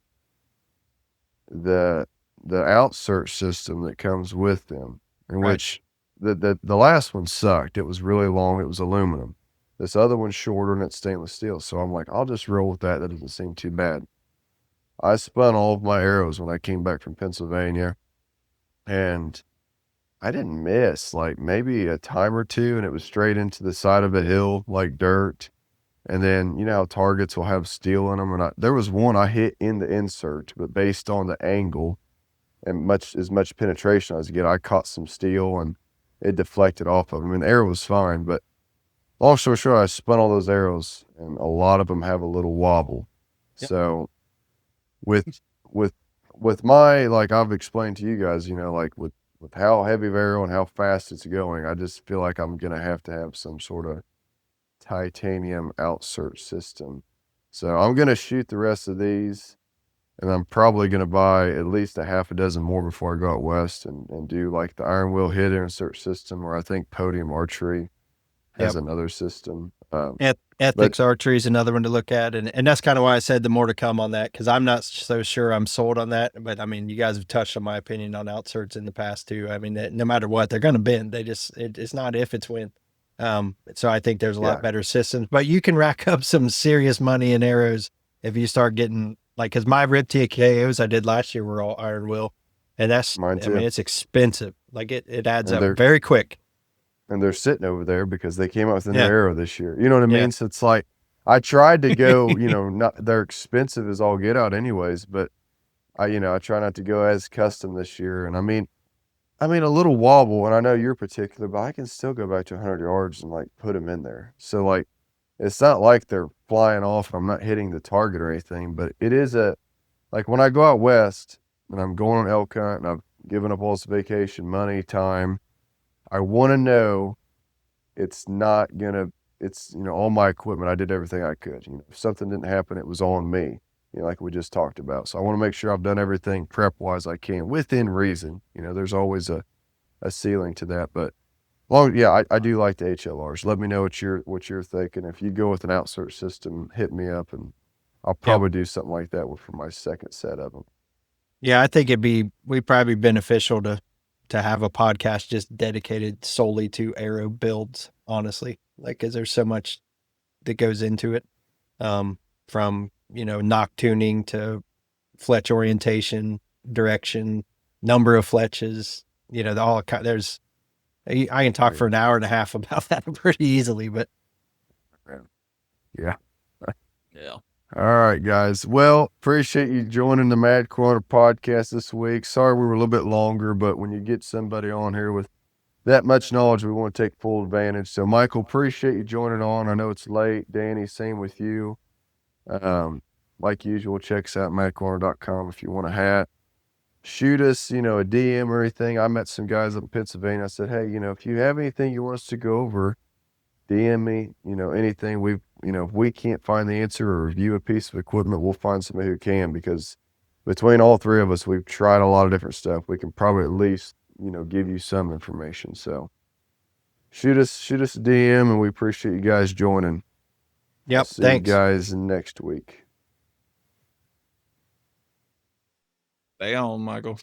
Speaker 1: the outsert system that comes with them, in
Speaker 2: Right.
Speaker 1: which the last one sucked. It was really long. It was aluminum. This other one's shorter and it's stainless steel. So I'm like, I'll just roll with that. That doesn't seem too bad. I spun all of my arrows when I came back from Pennsylvania, and I didn't miss like maybe a time or two, and it was straight into the side of a hill like dirt. And then, you know how targets will have steel in them, and there was one I hit in the insert, but based on the angle and as much penetration as I get, I caught some steel and it deflected off of them. I mean, the arrow was fine, but long story short, I spun all those arrows, and a lot of them have a little wobble.
Speaker 2: Yep.
Speaker 1: So with with my, like I've explained to you guys, you know, like with how heavy of arrow and how fast it's going, I just feel like I'm gonna have to have some sort of titanium outsert system. So I'm gonna shoot the rest of these, and I'm probably gonna buy at least a half a dozen more before I go out west and do like the iron wheel hit insert system, or I think Podium Archery has
Speaker 2: Yep.
Speaker 1: another system.
Speaker 2: Ethics Archery is another one to look at, and that's kind of why I said the more to come on that, because I'm not so sure I'm sold on that. But I mean, you guys have touched on my opinion on outserts in the past too. I mean, no matter what, they're going to bend. It's not if, it's when. So I think there's a lot
Speaker 1: Yeah.
Speaker 2: better systems, but you can rack up some serious money in arrows if you start getting like, because my Rip TKOs I did last year were all iron wheel, and
Speaker 1: Mine
Speaker 2: I
Speaker 1: too.
Speaker 2: mean, it's expensive. Like it adds
Speaker 1: And
Speaker 2: up very quick.
Speaker 1: and they're sitting over there because they came out with a new
Speaker 2: Yeah.
Speaker 1: arrow this year. You know what I
Speaker 2: Yeah.
Speaker 1: mean? So it's like I tried to go, you know, not they're expensive as all get out anyways, but I try not to go as custom this year. And I mean a little wobble, and I know you're particular, but I can still go back to 100 yards and like put them in there. So like it's not like they're flying off and I'm not hitting the target or anything, but it is like when I go out west and I'm going on elk hunt and I've given up all this vacation money, time, I want to know it's not gonna, it's, all my equipment, I did everything I could. If something didn't happen, it was on me, like we just talked about. So I want to make sure I've done everything prep wise I can within reason. There's always a ceiling to that, but I do like the HLRs. Let me know what you're thinking. If you go with an outsert system, hit me up, and I'll probably do something like that for my second set of them.
Speaker 2: Yeah, I think we'd probably be beneficial to have a podcast just dedicated solely to arrow builds, honestly. Like, cause there's so much that goes into it. From, nock tuning to fletch orientation, direction, number of fletches, there's, I can talk for an hour and a half about that pretty easily, but
Speaker 1: Yeah.
Speaker 3: Yeah.
Speaker 1: All right, guys. Well, appreciate you joining the Madcore podcast this week. Sorry we were a little bit longer, but when you get somebody on here with that much knowledge, we want to take full advantage. So, Michael, appreciate you joining on. I know it's late. Danny, same with you. Like usual, check us out, madcore.com if you want a hat. Shoot us, a DM or anything. I met some guys up in Pennsylvania. I said, hey, if you have anything you want us to go over, DM me, anything. If we can't find the answer or review a piece of equipment, we'll find somebody who can, because between all three of us, we've tried a lot of different stuff. We can probably at least, give you some information. So shoot us a DM, and we appreciate you guys joining.
Speaker 2: yep,
Speaker 1: See
Speaker 2: thanks.
Speaker 1: you guys next week.
Speaker 3: Stay on, Michael.